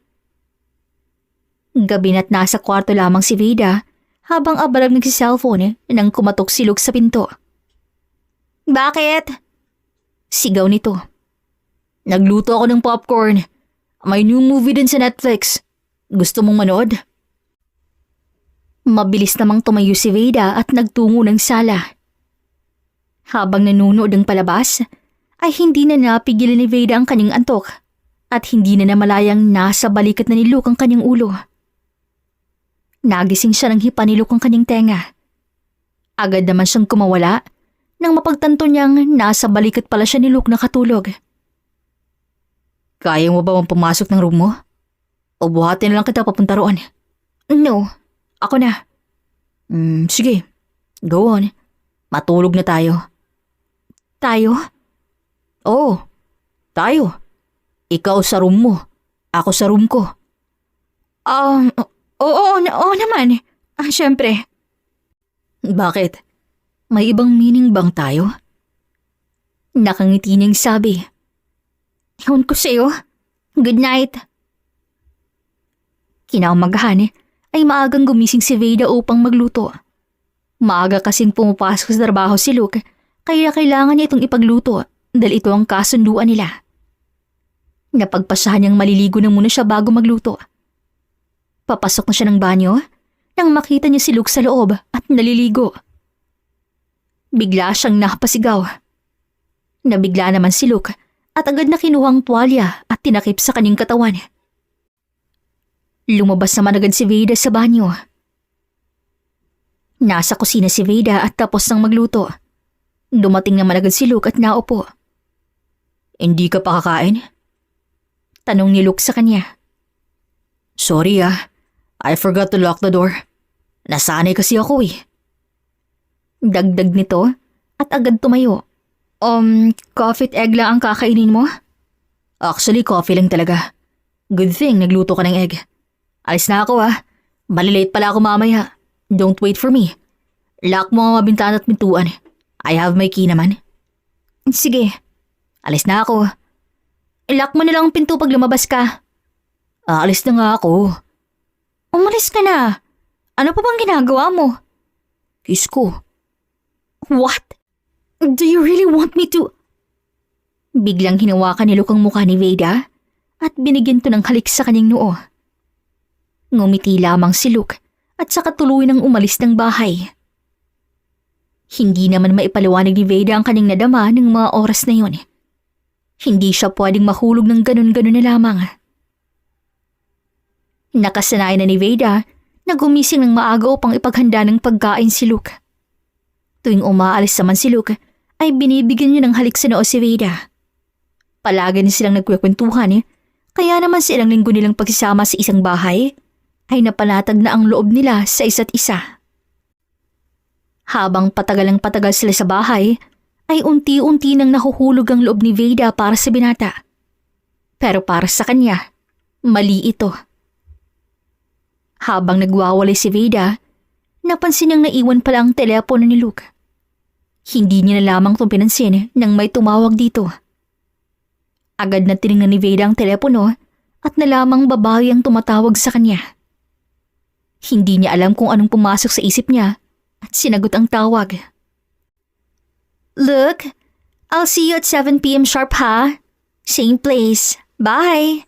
Gabi na't nasa kwarto lamang si Veda habang abalag nagsi-cellphone nang kumatok si Luke sa pinto. Bakit? Sigaw nito. Nagluto ako ng popcorn. May new movie din sa Netflix. Gusto mong manood? Mabilis namang tumayo si Veda at nagtungo ng sala. Habang nanunood ang palabas, ay hindi na napigilan ni Veda ang kanyang antok at hindi na namalayang nasa balikat na ni Luke ang kanyang ulo. Nagising siya ng hipa ni Luke ang kanyang tenga. Agad naman siyang kumawala nang mapagtanto niyang nasa balikat pala siya ni Luke nakatulog. Kaya mo ba pumasok ng room mo? O buhatin na lang kita papunta roon? No, ako na. Sige, go on. Matulog na tayo. Tayo? Oo, tayo. Ikaw sa room mo, ako sa room ko. Oo naman. Syempre. Bakit? May ibang meaning bang tayo? Nakangiti niyang sabi. Ewan ko sa'yo. Good night. Kinaumagahan ay maagang gumising si Veda upang magluto. Maaga kasing pumapasok sa trabaho si Luke kaya kailangan niya itong ipagluto dahil ito ang kasunduan nila. Napagpasahan niyang maliligo na muna siya bago magluto. Papasok na siya ng banyo nang makita niya si Luke sa loob at naliligo. Bigla siyang nakapasigaw. Nabigla naman si Luke at agad na kinuhang tuwalya at tinakip sa kanyang katawan. Lumabas naman agad si Veda sa banyo. Nasa kusina si Veda at tapos nang magluto. Dumating naman agad si Luke at naupo. Hindi ka pa kakain? Tanong ni Luke sa kanya. Sorry I forgot to lock the door. Nasanay kasi ako eh. Dagdag nito at agad tumayo. Coffee at egg lang ang kakainin mo? Actually, coffee lang talaga. Good thing nagluto ka ng egg. Alis na ako Malilate pala ako mamaya. Don't wait for me. Lock mo ang mga bintana at pintuan. I have my key naman. Sige. Alis na ako. Lock mo na lang ang pinto pag lumabas ka. Aalis na nga ako. Umalis ka na. Ano pa bang ginagawa mo? Kiss ko. What? Do you really want me to... Biglang hinawakan ni Luke ang mukha ni Veda at binigyan to ng halik sa kanyang noo. Ngumiti lamang si Luke at saka tuloy nang umalis ng bahay. Hindi naman maipaliwanag ni Veda ang kanyang nadama ng mga oras na yon. Hindi siya pwedeng mahulog ng ganun-ganun na lamang. Nakasanayan na ni Veda na gumising ng maaga upang ipaghanda ng pagkain si Luke. Tuwing umaalis naman si Luke, ay binibigyan niya ng halik sa noo si Veda. Palagi na silang nagkwekwentuhan kaya naman sa ilang linggo nilang pagsasama sa isang bahay, ay napanatag na ang loob nila sa isa't isa. Habang patagal sila sa bahay, ay unti-unti nang nahuhulog ang loob ni Veda para sa binata. Pero para sa kanya, mali ito. Habang nagwawalay si Veda, napansin niyang naiwan pala ang telepono ni Luke. Hindi niya na lamang itong pinansin nang may tumawag dito. Agad na tinignan ni Veda ang telepono at nalamang babae ang tumatawag sa kanya. Hindi niya alam kung anong pumasok sa isip niya at sinagot ang tawag. Look, I'll see you at 7 p.m. sharp ha? Same place. Bye!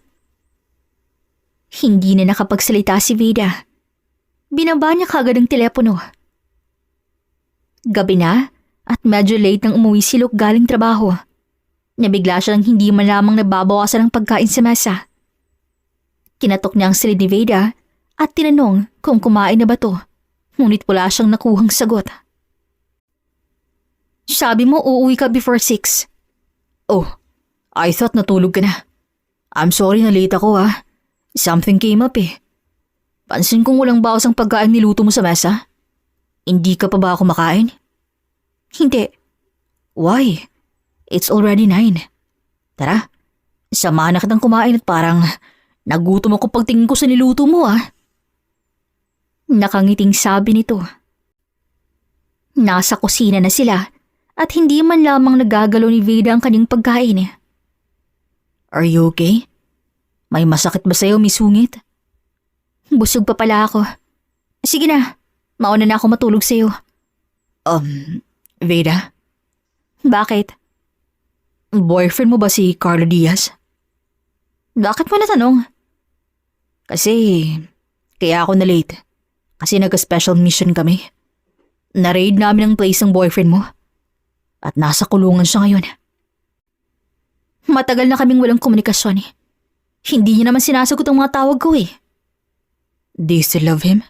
Hindi na nakapagsalita si Veda. Binaba niya kagad ang telepono. Gabi na at medyo late nang umuwi si Luke galing trabaho. Nabigla siya nang hindi man lamang nababawasan ng pagkain sa mesa. Kinatok niya ang silid ni Veda at tinanong kung kumain na ba to, ngunit wala siyang nakuhang sagot. Sabi mo uuwi ka before 6. Oh, I thought natulog ka na. I'm sorry na late ako Something came up Pansin kong walang bawas ang pagkain niluto mo sa mesa. Hindi ka pa ba kumakain? Hindi. Why? It's already 9. Tara, samahan na kitang kumain at parang nagutom ako pagtingin ko sa niluto mo Nakangiting sabi nito. Nasa kusina na sila at hindi man lamang nagagalaw ni Veda ang kanyang pagkain. Are you okay? May masakit ba sa'yo, Miss Sungit? Busog pa pala ako. Sige na, mauna na ako matulog sa'yo. Veda? Bakit? Boyfriend mo ba si Carlo Diaz? Bakit mo natanong? Kaya ako na late. Kasi nag-special mission kami. Na-raid namin ang place ng boyfriend mo. At nasa kulungan siya ngayon. Matagal na kaming walang komunikasyon eh. Hindi niya naman sinasagot ang mga tawag ko eh. Do you still love him?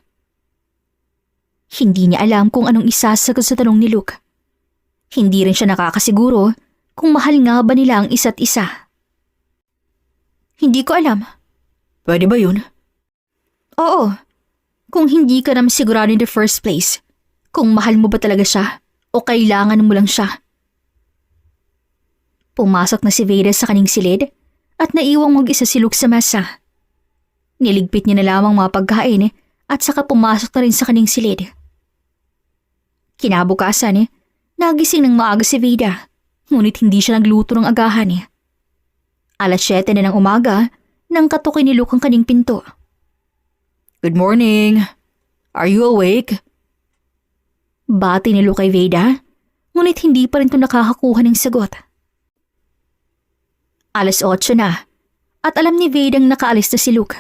Hindi niya alam kung anong isasagot sa tanong ni Luke. Hindi rin siya nakakasiguro kung mahal nga ba nila ang isa't isa. Hindi ko alam. Pwede ba yun? Oo. Kung hindi ka naman sigurado in the first place, kung mahal mo ba talaga siya o kailangan mo lang siya. Pumasok na si Veda sa kaning silid at naiwang mag-isa si Luke sa mesa. Niligpit niya na lamang mga pagkain at saka pumasok na rin sa kaning silid. Kinabukasan nagising ng maaga si Veda, ngunit hindi siya nagluto ng agahan. Alas 7 na ng umaga nang katukin ni Luke ang kaning pinto. Good morning. Are you awake? Bati ni Luke kay Veda, ngunit hindi pa rin ito nakakakuha ng sagot. Alas 8 na at alam ni Vedang nakaalis na si Luke.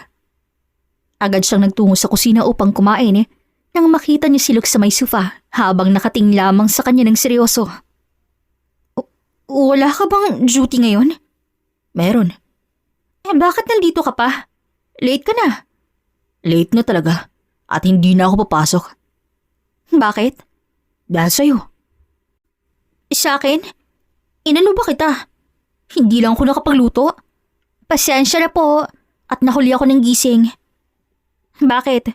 Agad siyang nagtungo sa kusina upang kumain nang makita niya si Luke sa may sofa habang nakating lamang sa kanya ng seryoso. Wala ka bang duty ngayon? Meron. Bakit nandito ka pa? Late ka na. Late na talaga at hindi na ako papasok. Bakit? Dahil sa'yo. Sa akin? Inano ba kita? Hindi lang ako nakapagluto. Pasensya na po at nahuli ako ng gising. Bakit?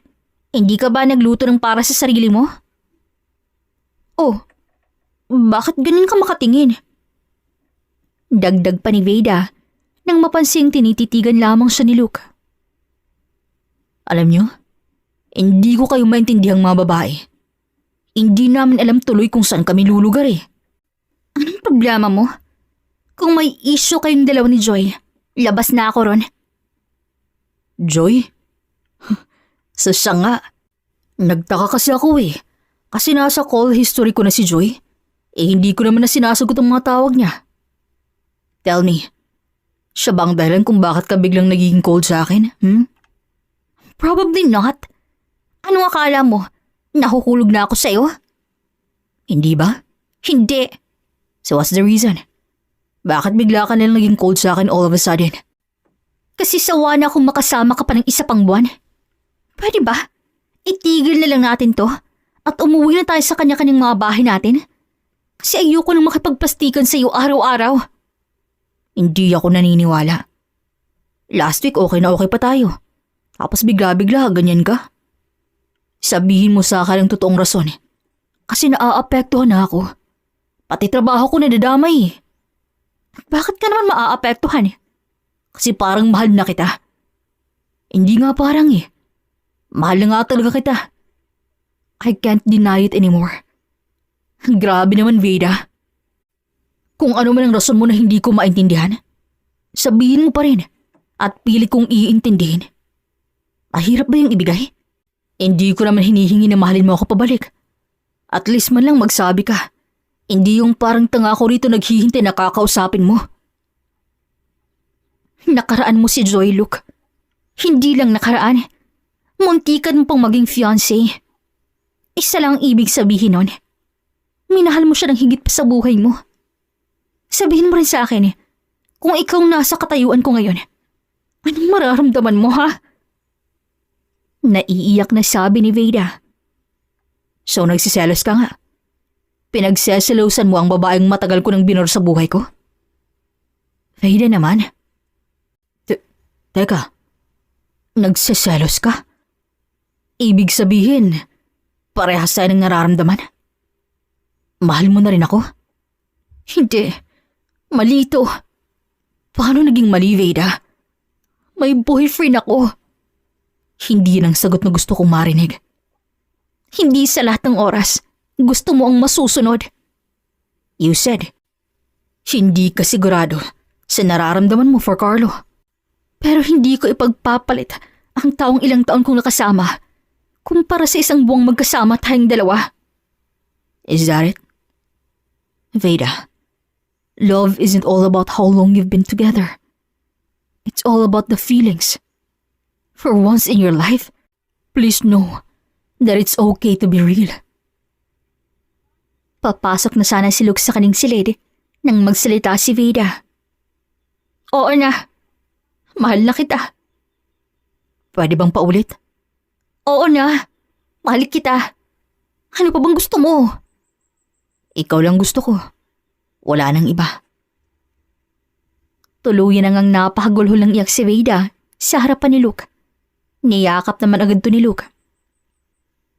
Hindi ka ba nagluto ng para sa sarili mo? Oh, bakit ganun ka makatingin? Dagdag pa ni Veda nang mapansing tinititigan lamang siya ni Luke. Alam niyo, hindi ko kayo maintindihang mga babae. Hindi namin alam tuloy kung saan kami lulugar eh. Anong problema mo? Kung may issue kayong dalawa ni Joy, labas na ako ron. Joy? Sa siya nga. Nagtaka kasi ako eh. Kasi nasa call history ko na si Joy. Hindi ko naman na sinasagot ang mga tawag niya. Tell me, siya ba ang dahilan kung bakit ka biglang nagiging cold sa akin? Probably not. Anong akala mo? Nahuhulog na ako sa'yo? Hindi ba? Hindi. So what's the reason? Bakit bigla ka nalang naging cold sa akin all of a sudden? Kasi sawa na akong makasama ka pa ng isa pang buwan. Pwede ba? Itigil na lang natin to at umuwi na tayo sa kanya-kanyang mga bahay natin. Kasi ayoko nang makipagplastikan sa'yo araw-araw. Hindi ako naniniwala. Last week okay na okay pa tayo. Tapos bigla-bigla ganyan ka. Sabihin mo sa akin ang totoong rason. Kasi naaapektuhan na ako. Pati trabaho ko nadadamay. Bakit ka naman maaapektuhan? Kasi parang mahal na kita. Hindi nga parang eh. Mahal na nga talaga kita. I can't deny it anymore. Grabe naman, Veda. Kung ano man ang rason mo na hindi ko maintindihan, sabihin mo pa rin at pili kong iintindihin. Mahirap ba yung ibigay? Hindi ko naman hinihingi na mahalin mo ako pabalik. At least man lang magsabi ka. Hindi yung parang tanga ko rito naghihintay na kakausapin mo. Nakaraan mo si Joy, Luke. Hindi lang nakaraan. Muntikan mo pang maging fiancé. Isa lang ang ibig sabihin nun. Minahal mo siya ng higit pa sa buhay mo. Sabihin mo rin sa akin, kung ikaw nasa katayuan ko ngayon, anong mararamdaman mo, ha? Naiiyak na sabi ni Veda. So nagsiselos ka nga? Pinagseselosan mo ang babaeng matagal ko nang binor sa buhay ko? Veda naman. Teka, nagseselos ka? Ibig sabihin, parehas tayo ng nararamdaman? Mahal mo na rin ako? Hindi. Mali ito. Paano naging mali, Veda? May boyfriend ako. Hindi yun ang sagot na gusto kong marinig. Hindi sa lahat ng oras. Gusto mo ang masusunod. You said, hindi ka sigurado sa nararamdaman mo for Carlo. Pero hindi ko ipagpapalit ang taong ilang taon kong nakasama kumpara sa isang buwang magkasama tayong dalawa. Is that it? Veda, love isn't all about how long you've been together. It's all about the feelings. For once in your life, please know that it's okay to be real. Papasok na sana si Luke sa kaning silid nang magsalita si Veda. Oo na. Mahal na kita. Pwede bang paulit? Oo na. Mahal kita. Ano pa bang gusto mo? Ikaw lang gusto ko. Wala nang iba. Tuluyan na ngang napakagulho lang iyak si Veda sa harapan ni Luke. Niyakap naman agad to ni Luke.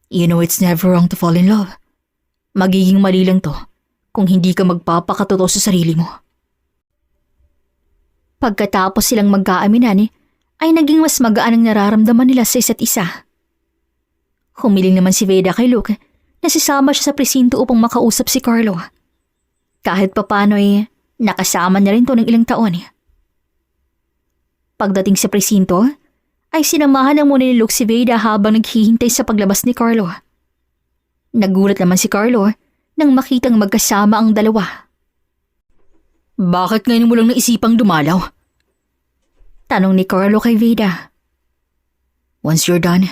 You know it's never wrong to fall in love. Magiging mali lang to kung hindi ka magpapakatotoo sa sarili mo. Pagkatapos silang magkaaminan ay naging mas magaan ang nararamdaman nila sa isa't isa. Humiling naman si Veda kay Luke na sasama siya sa presinto upang makausap si Carlo. Kahit papano nakasama na rin to ng ilang taon. Pagdating sa presinto, ay sinamahan na muna ni Luke si Veda habang naghihintay sa paglabas ni Carlo. Nagulat naman si Carlo nang makitang magkasama ang dalawa. Bakit ngayon mo lang naisipang dumalaw? Tanong ni Carlo kay Veda. Once you're done,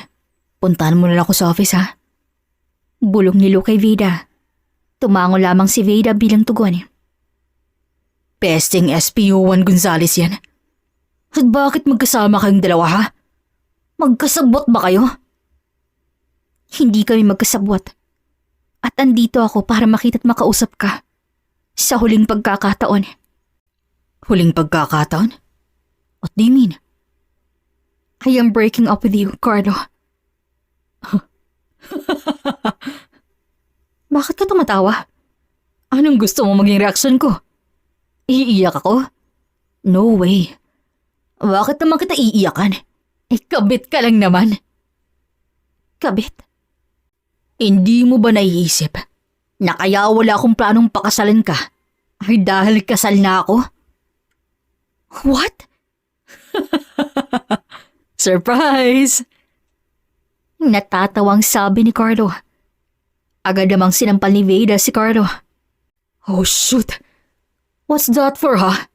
puntahan mo na lang ako sa office ha. Bulong ni Luke kay Veda. Tumango lamang si Veda bilang tugon. Pesting SPO1 Gonzales yan. At bakit magkasama kayong dalawa ha? Magkasabot ba kayo? Hindi kami magkasabwat. At andito ako para makita at makausap ka. Sa huling pagkakataon. Huling pagkakataon? What do you mean? I am breaking up with you, Carlo. Bakit ka tumatawa? Anong gusto mo maging reaksyon ko? Iiyak ako? No way. Bakit naman kita iiyakan? Kabit ka lang naman. Kabit? Hindi mo ba naiisip na kaya wala akong planong pakasalan ka ay dahil kasal na ako? What? Surprise! Natatawang sabi ni Carlo. Agad namang sinampal ni Veda si Carlo. Oh shoot! What's that for, ha?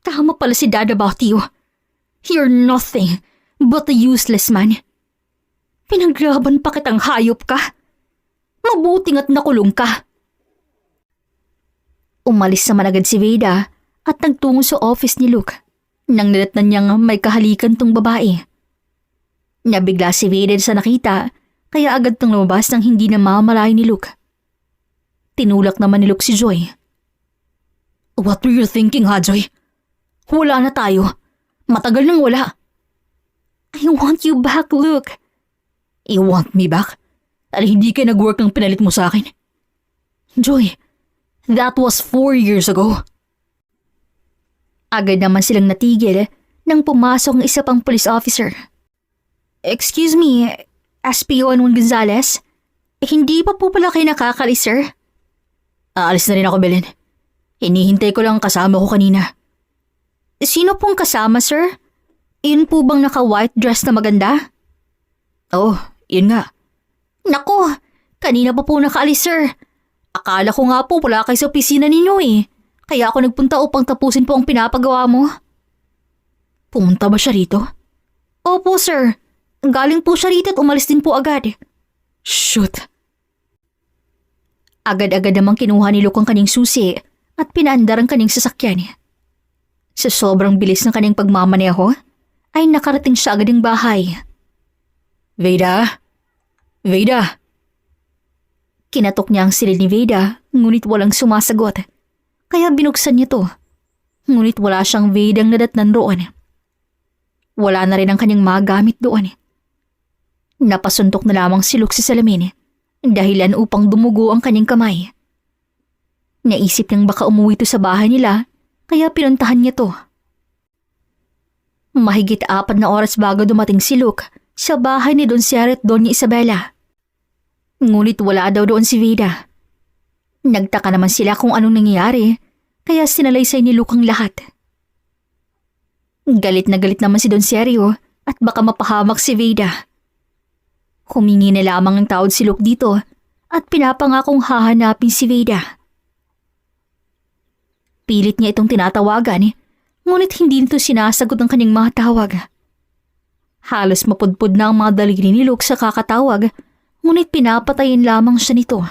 Tama pala si Dad about you. You're nothing but a useless man. Pinaglaban pa kitang hayop ka. Mabuting at nakulong ka. Umalis naman agad si Veda at nagtungo sa office ni Luke nang nadatnan niyang may kahalikan tong babae. Nabigla si Veda sa nakita kaya agad tong lumabas nang hindi na mamalayan ni Luke. Tinulak naman ni Luke si Joy. What were you thinking, ha, Joy? Wala na tayo. Matagal nang wala. I want you back, Luke. You want me back? Dahil hindi ka nag-work ng pinalit mo sa akin? Joy, that was 4 years ago. Agad naman silang natigil nang pumasok ang isa pang police officer. Excuse me, SPO1 Gonzales? Hindi pa po pala kayo nakakalis, sir? Aalis na rin ako, Belen. Hinihintay ko lang ang kasama ko kanina. Sino pong kasama, sir? Yun po bang naka-white dress na maganda? Oh, yun nga. Nako, kanina pa po nakaalis, sir. Akala ko nga po wala kayo sa opisina ninyo Kaya ako nagpunta upang tapusin po ang pinapagawa mo. Pumunta ba siya rito? Opo, sir. Galing po siya rito at umalis din po agad. Shoot. Agad-agad namang kinuha ni Luke ang kaning susi at pinaandar ang kaning sasakyan. Sa sobrang bilis ng kaning pagmamaneho, ay nakarating siya agad ng bahay. Veda? Veda? Kinatok niya ang silid ni Veda, ngunit walang sumasagot. Kaya binuksan niya to. Ngunit wala siyang Vedang nadatnan roon. Wala na rin ang kanyang magamit doon. Napasuntok na lamang si Luke sa salamin, dahilan upang dumugo ang kanyang kamay. Naisip niyang baka umuwi to sa bahay nila, kaya pinuntahan niya to. Mahigit 4 na oras bago dumating si Luke sa bahay ni Don Sierra at Doña Isabela. Ngunit wala daw doon si Veda. Nagtaka naman sila kung anong nangyayari, kaya sinalaysay ni Luke ang lahat. Galit na galit naman si Don Sergio at baka mapahamak si Veda. Humingi na lamang ng tawad si Luke dito at pinapangakong hahanapin si Veda. Pilit niya itong tinatawagan, ngunit hindi nito sinasagot ang kanyang mga tawag. Halos mapudpud na ang mga daliri ni Luke sa kakatawag, ngunit pinapatayin lamang siya nito.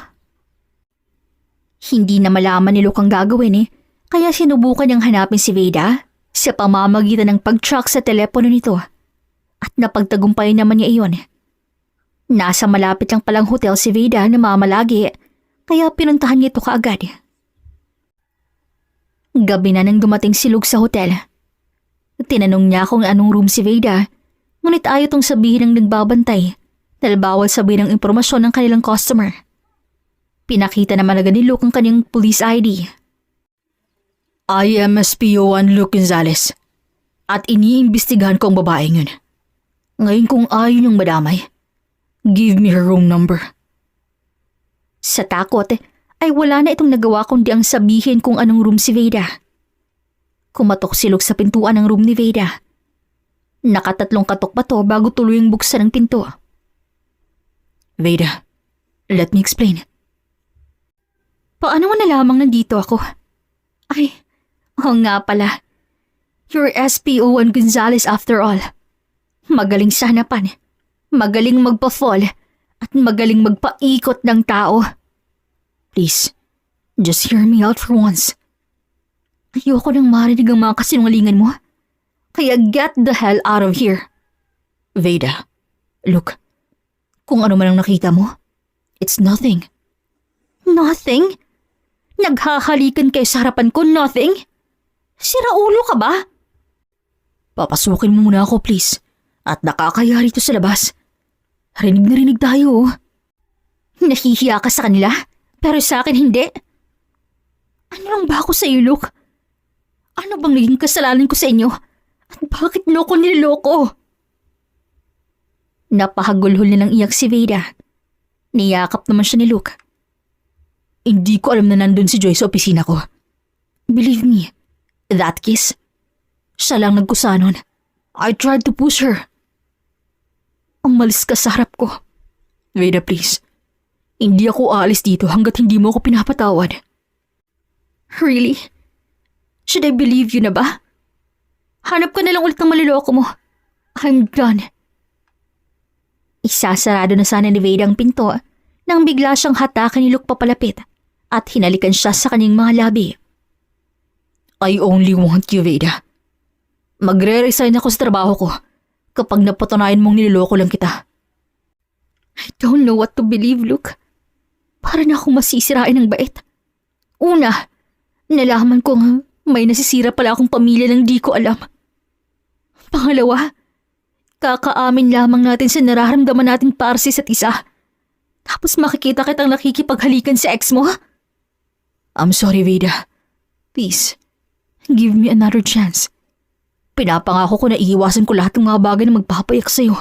Hindi na malaman ni Luke ang gagawin kaya sinubukan niyang hanapin si Veda sa pamamagitan ng pag-track sa telepono nito. At napagtagumpay naman niya iyon. Nasa malapit lang palang hotel si Veda na mamalagi kaya pinuntahan niya ito kaagad. Gabi na nang dumating si Luke sa hotel. Tinanong niya kung anong room si Veda, ngunit ayaw tong sabihin ng nagbabantay dahil bawal sabihin ng impormasyon ng kanilang customer. Pinakita naman agad ni Luke ang kanyang police ID. I am SPO1 Luke Gonzales at iniimbestigahan ko ang babaeng yun. Ngayon kung ayaw niyong madamay, give me her room number. Sa takot ay wala na itong nagawa kundi ang sabihin kung anong room si Veda. Kumatok si Luke sa pintuan ng room ni Veda. Nakatatlong katok pa to bago tuluyang buksan ang pinto. Veda, let me explain. Paano mo nalamang nandito ako? Ay, oo nga pala. You're SPO1 Gonzales after all. Magaling sa hanapan, magaling magpa-fall, at magaling magpaikot ng tao. Please, just hear me out for once. Ayoko nang marinig ang mga kasinungalingan mo. Kaya get the hell out of here. Veda, look, kung ano man ang nakita mo, it's nothing. Nothing? Naghahalikan kayo sa harapan ko, nothing? Siraulo ka ba? Papasukin mo muna ako please, at nakakaya rito sa labas. Rinig na rinig tayo. Nahihiya ka sa kanila, pero sa akin hindi. Ano lang ba ako sa iyo, Luke? Ano bang naging kasalanan ko sa inyo? At bakit mo ko niloloko? Napahagulhol na ng iyak si Veda. Niyakap naman siya ni Luke. Hindi ko alam na nandun si Joy sa opisina ko. Believe me, that kiss, siya lang nagkusa nun. I tried to push her. Umalis ka sa harap ko. Veda, please. Hindi ako aalis dito hanggat hindi mo ako pinapatawad. Really? Should I believe you na ba? Hanap ka na lang ulit ng maliloko mo. I'm done. Isasarado na sana ni Veda ang pinto nang bigla siyang hatakan ni Luke papalapit at hinalikan siya sa kanyang mga labi. I only want you, Veda. Magre-resign ako sa trabaho ko kapag napatunayan mong niloloko lang kita. I don't know what to believe, Luke. Para na akong masisirain ng bait. Una, nalaman kong may nasisira pala akong pamilya nang di ko alam. Pangalawa, kakaamin lamang natin sa nararamdaman natin para sa isa't isa. Tapos makikita kitang nakikipaghalikan sa ex mo? I'm sorry, Veda. Please, give me another chance. Pinapangako ko na iiwasan ko lahat ng mga bagay na magpapayak sa'yo.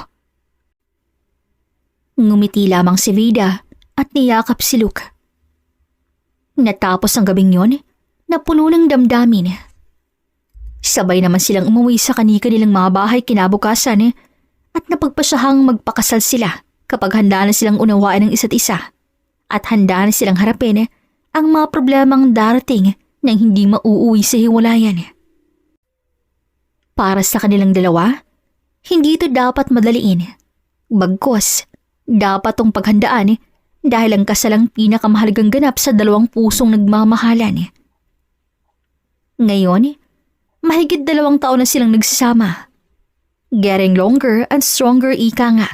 Ngumiti lamang si Veda at niyakap si Luke. Natapos ang gabing yon na puno ng damdamin. Sabay naman silang umuwi sa kani-kanilang mga bahay kinabukasan at napagpasyahang magpakasal sila kapag handa na silang unawain ng isa't isa at handa na silang harapin ang mga problemang darating nang hindi mauuwi sa hiwalayan. Para sa kanilang dalawa, hindi ito dapat madaliin. Bagkus, dapat tong paghandaan dahil ang kasal ang pinakamahalagang ganap sa dalawang pusong nagmamahalan. Ngayon, mahigit 2 taon na silang nagsasama. Getting longer and stronger ika nga.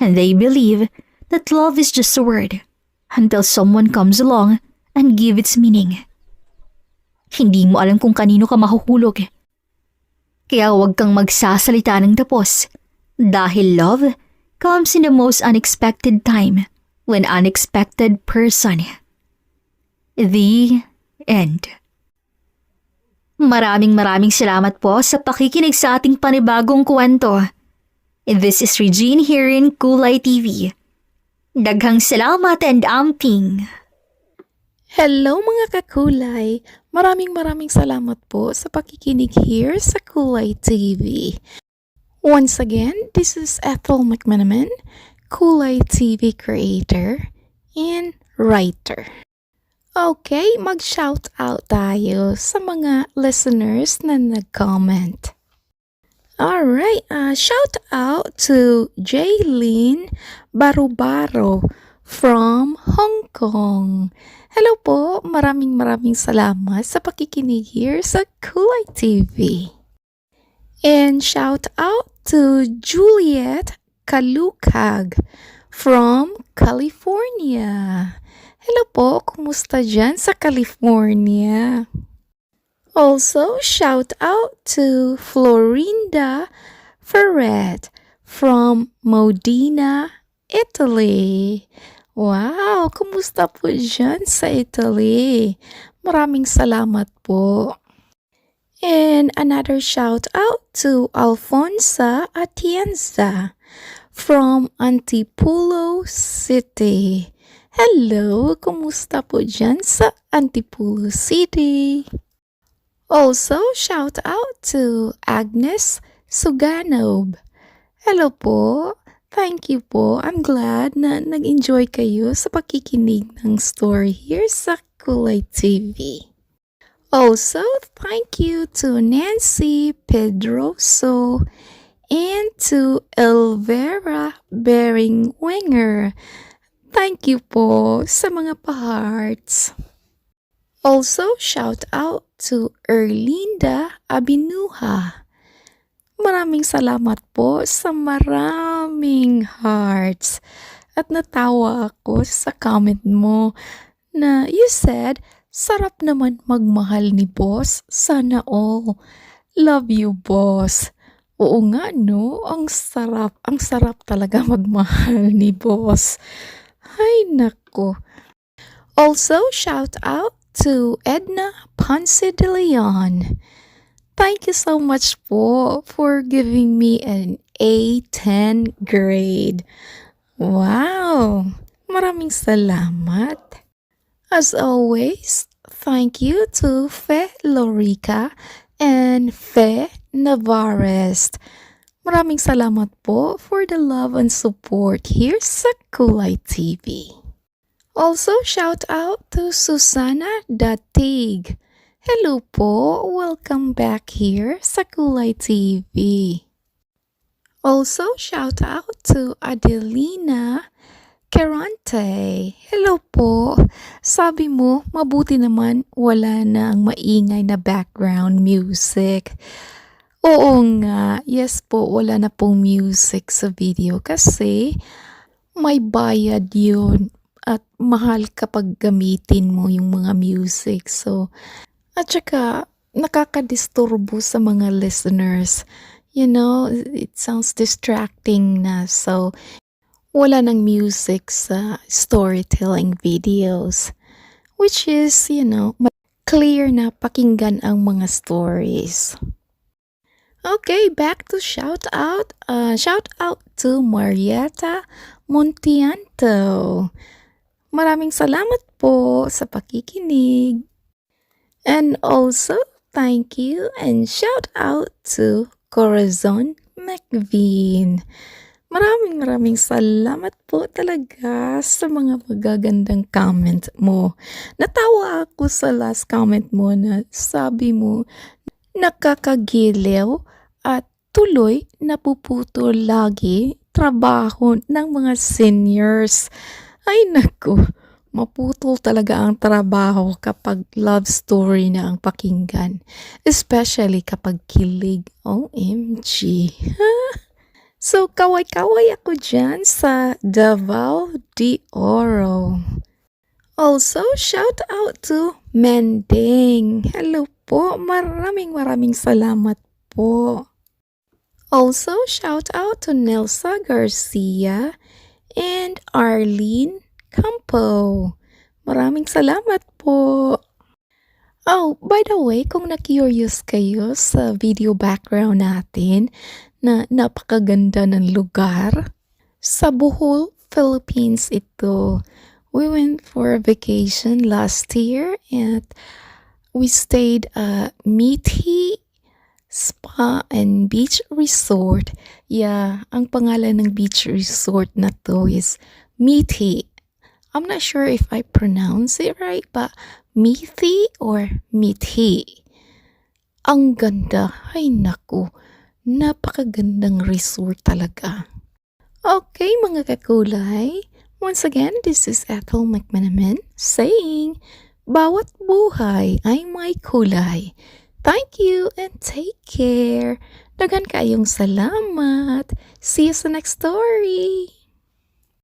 And they believe that love is just a word until someone comes along and give its meaning. Hindi mo alam kung kanino ka mahuhulog. Kaya huwag kang magsasalita ng tapos dahil love comes in the most unexpected time when unexpected person. The end. Maraming salamat po sa pakikinig sa ating panibagong kwento. This is Regine here in Kulay TV. Daghang salamat and amping. Hello mga kakulay! Maraming salamat po sa pakikinig here sa Kulay TV. Once again, this is Ethel McManaman, Kulay TV creator and writer. Okay, mag-shout out tayo sa mga listeners na nag-comment. Alright, shout out to Jaylene Barubaro from Hong Kong. Hello po, maraming salamat sa pakikinig here sa Kulay TV. And shout out to Juliet Kalukag from California. Hello po, kumusta dyan sa California? Also, shout out to Florinda Ferret from Modena, Italy. Wow, kumusta po dyan sa Italy? Maraming salamat po. And another shout out to Alfonsa Atienza from Antipolo City. Hello, kumusta po dyan sa Antipolo City? Also, shout out to Agnes Suganob. Hello po. Thank you po. I'm glad na nag-enjoy kayo sa pakikinig ng story here sa Kulay TV. Also, thank you to Nancy Pedroso and to Elvera Beringwinger. Thank you po sa mga pa-hearts. Also, shout out to Erlinda Abinuha. Maraming salamat po sa maraming hearts. At natawa ako sa comment mo na you said, sarap naman magmahal ni boss. Sana all. Love you, boss. Oo nga, no? Ang sarap talaga magmahal ni boss. Ay, nako. Also, shout out to Edna Ponce de Leon. Thank you so much po for giving me an A10 grade. Wow! Maraming salamat. As always, thank you to Fe Lorica and Fe Navarez. Maraming salamat po for the love and support here sa Kulay TV. Also, shout out to Susana Datig. Hello po, welcome back here sa Kulay TV. Also, shout out to Adelina Kerante. Hello po. Sabi mo, mabuti naman wala na ang maingay na background music. Oo nga, yes po, wala na pong music sa video kasi may bayad yun at mahal kapag gamitin mo yung mga music. So, at saka, nakakadisturbo sa mga listeners. You know, it sounds distracting na. So, wala ng music sa storytelling videos. Which is, you know, clear na pakinggan ang mga stories. Okay, back to shout out. Shout out to Marietta Montianto. Maraming salamat po sa pakikinig. And also, thank you and shout out to Corazon McVean. Maraming salamat po talaga sa mga magagandang comment mo. Natawa ako sa last comment mo na sabi mo, nakakagiliw at tuloy napuputol lagi trabaho ng mga seniors. Ay naku, maputol talaga ang trabaho kapag love story na ang pakinggan. Especially kapag kilig. OMG. So, kaway-kaway ako dyan sa Davao de Oro. Also, shout out to Mending. Hello po. Maraming salamat po. Also, shout out to Nelsa Garcia and Arlene Campo. Maraming salamat po. Oh, by the way, kung na-curious kayo sa video background natin na napakaganda ng lugar, sa Bohol, Philippines ito. We went for a vacation last year and we stayed at Mithi Spa and Beach Resort. Yeah, ang pangalan ng beach resort na to is Mithi. I'm not sure if I pronounce it right, but Mithi or Mithi. Ang ganda. Ay naku, napakagandang resort talaga. Okay mga kakulay, Once again, this is Ethel McManaman saying, bawat buhay ay may kulay. Thank you and take care. Dagan kayong salamat. See you sa next story.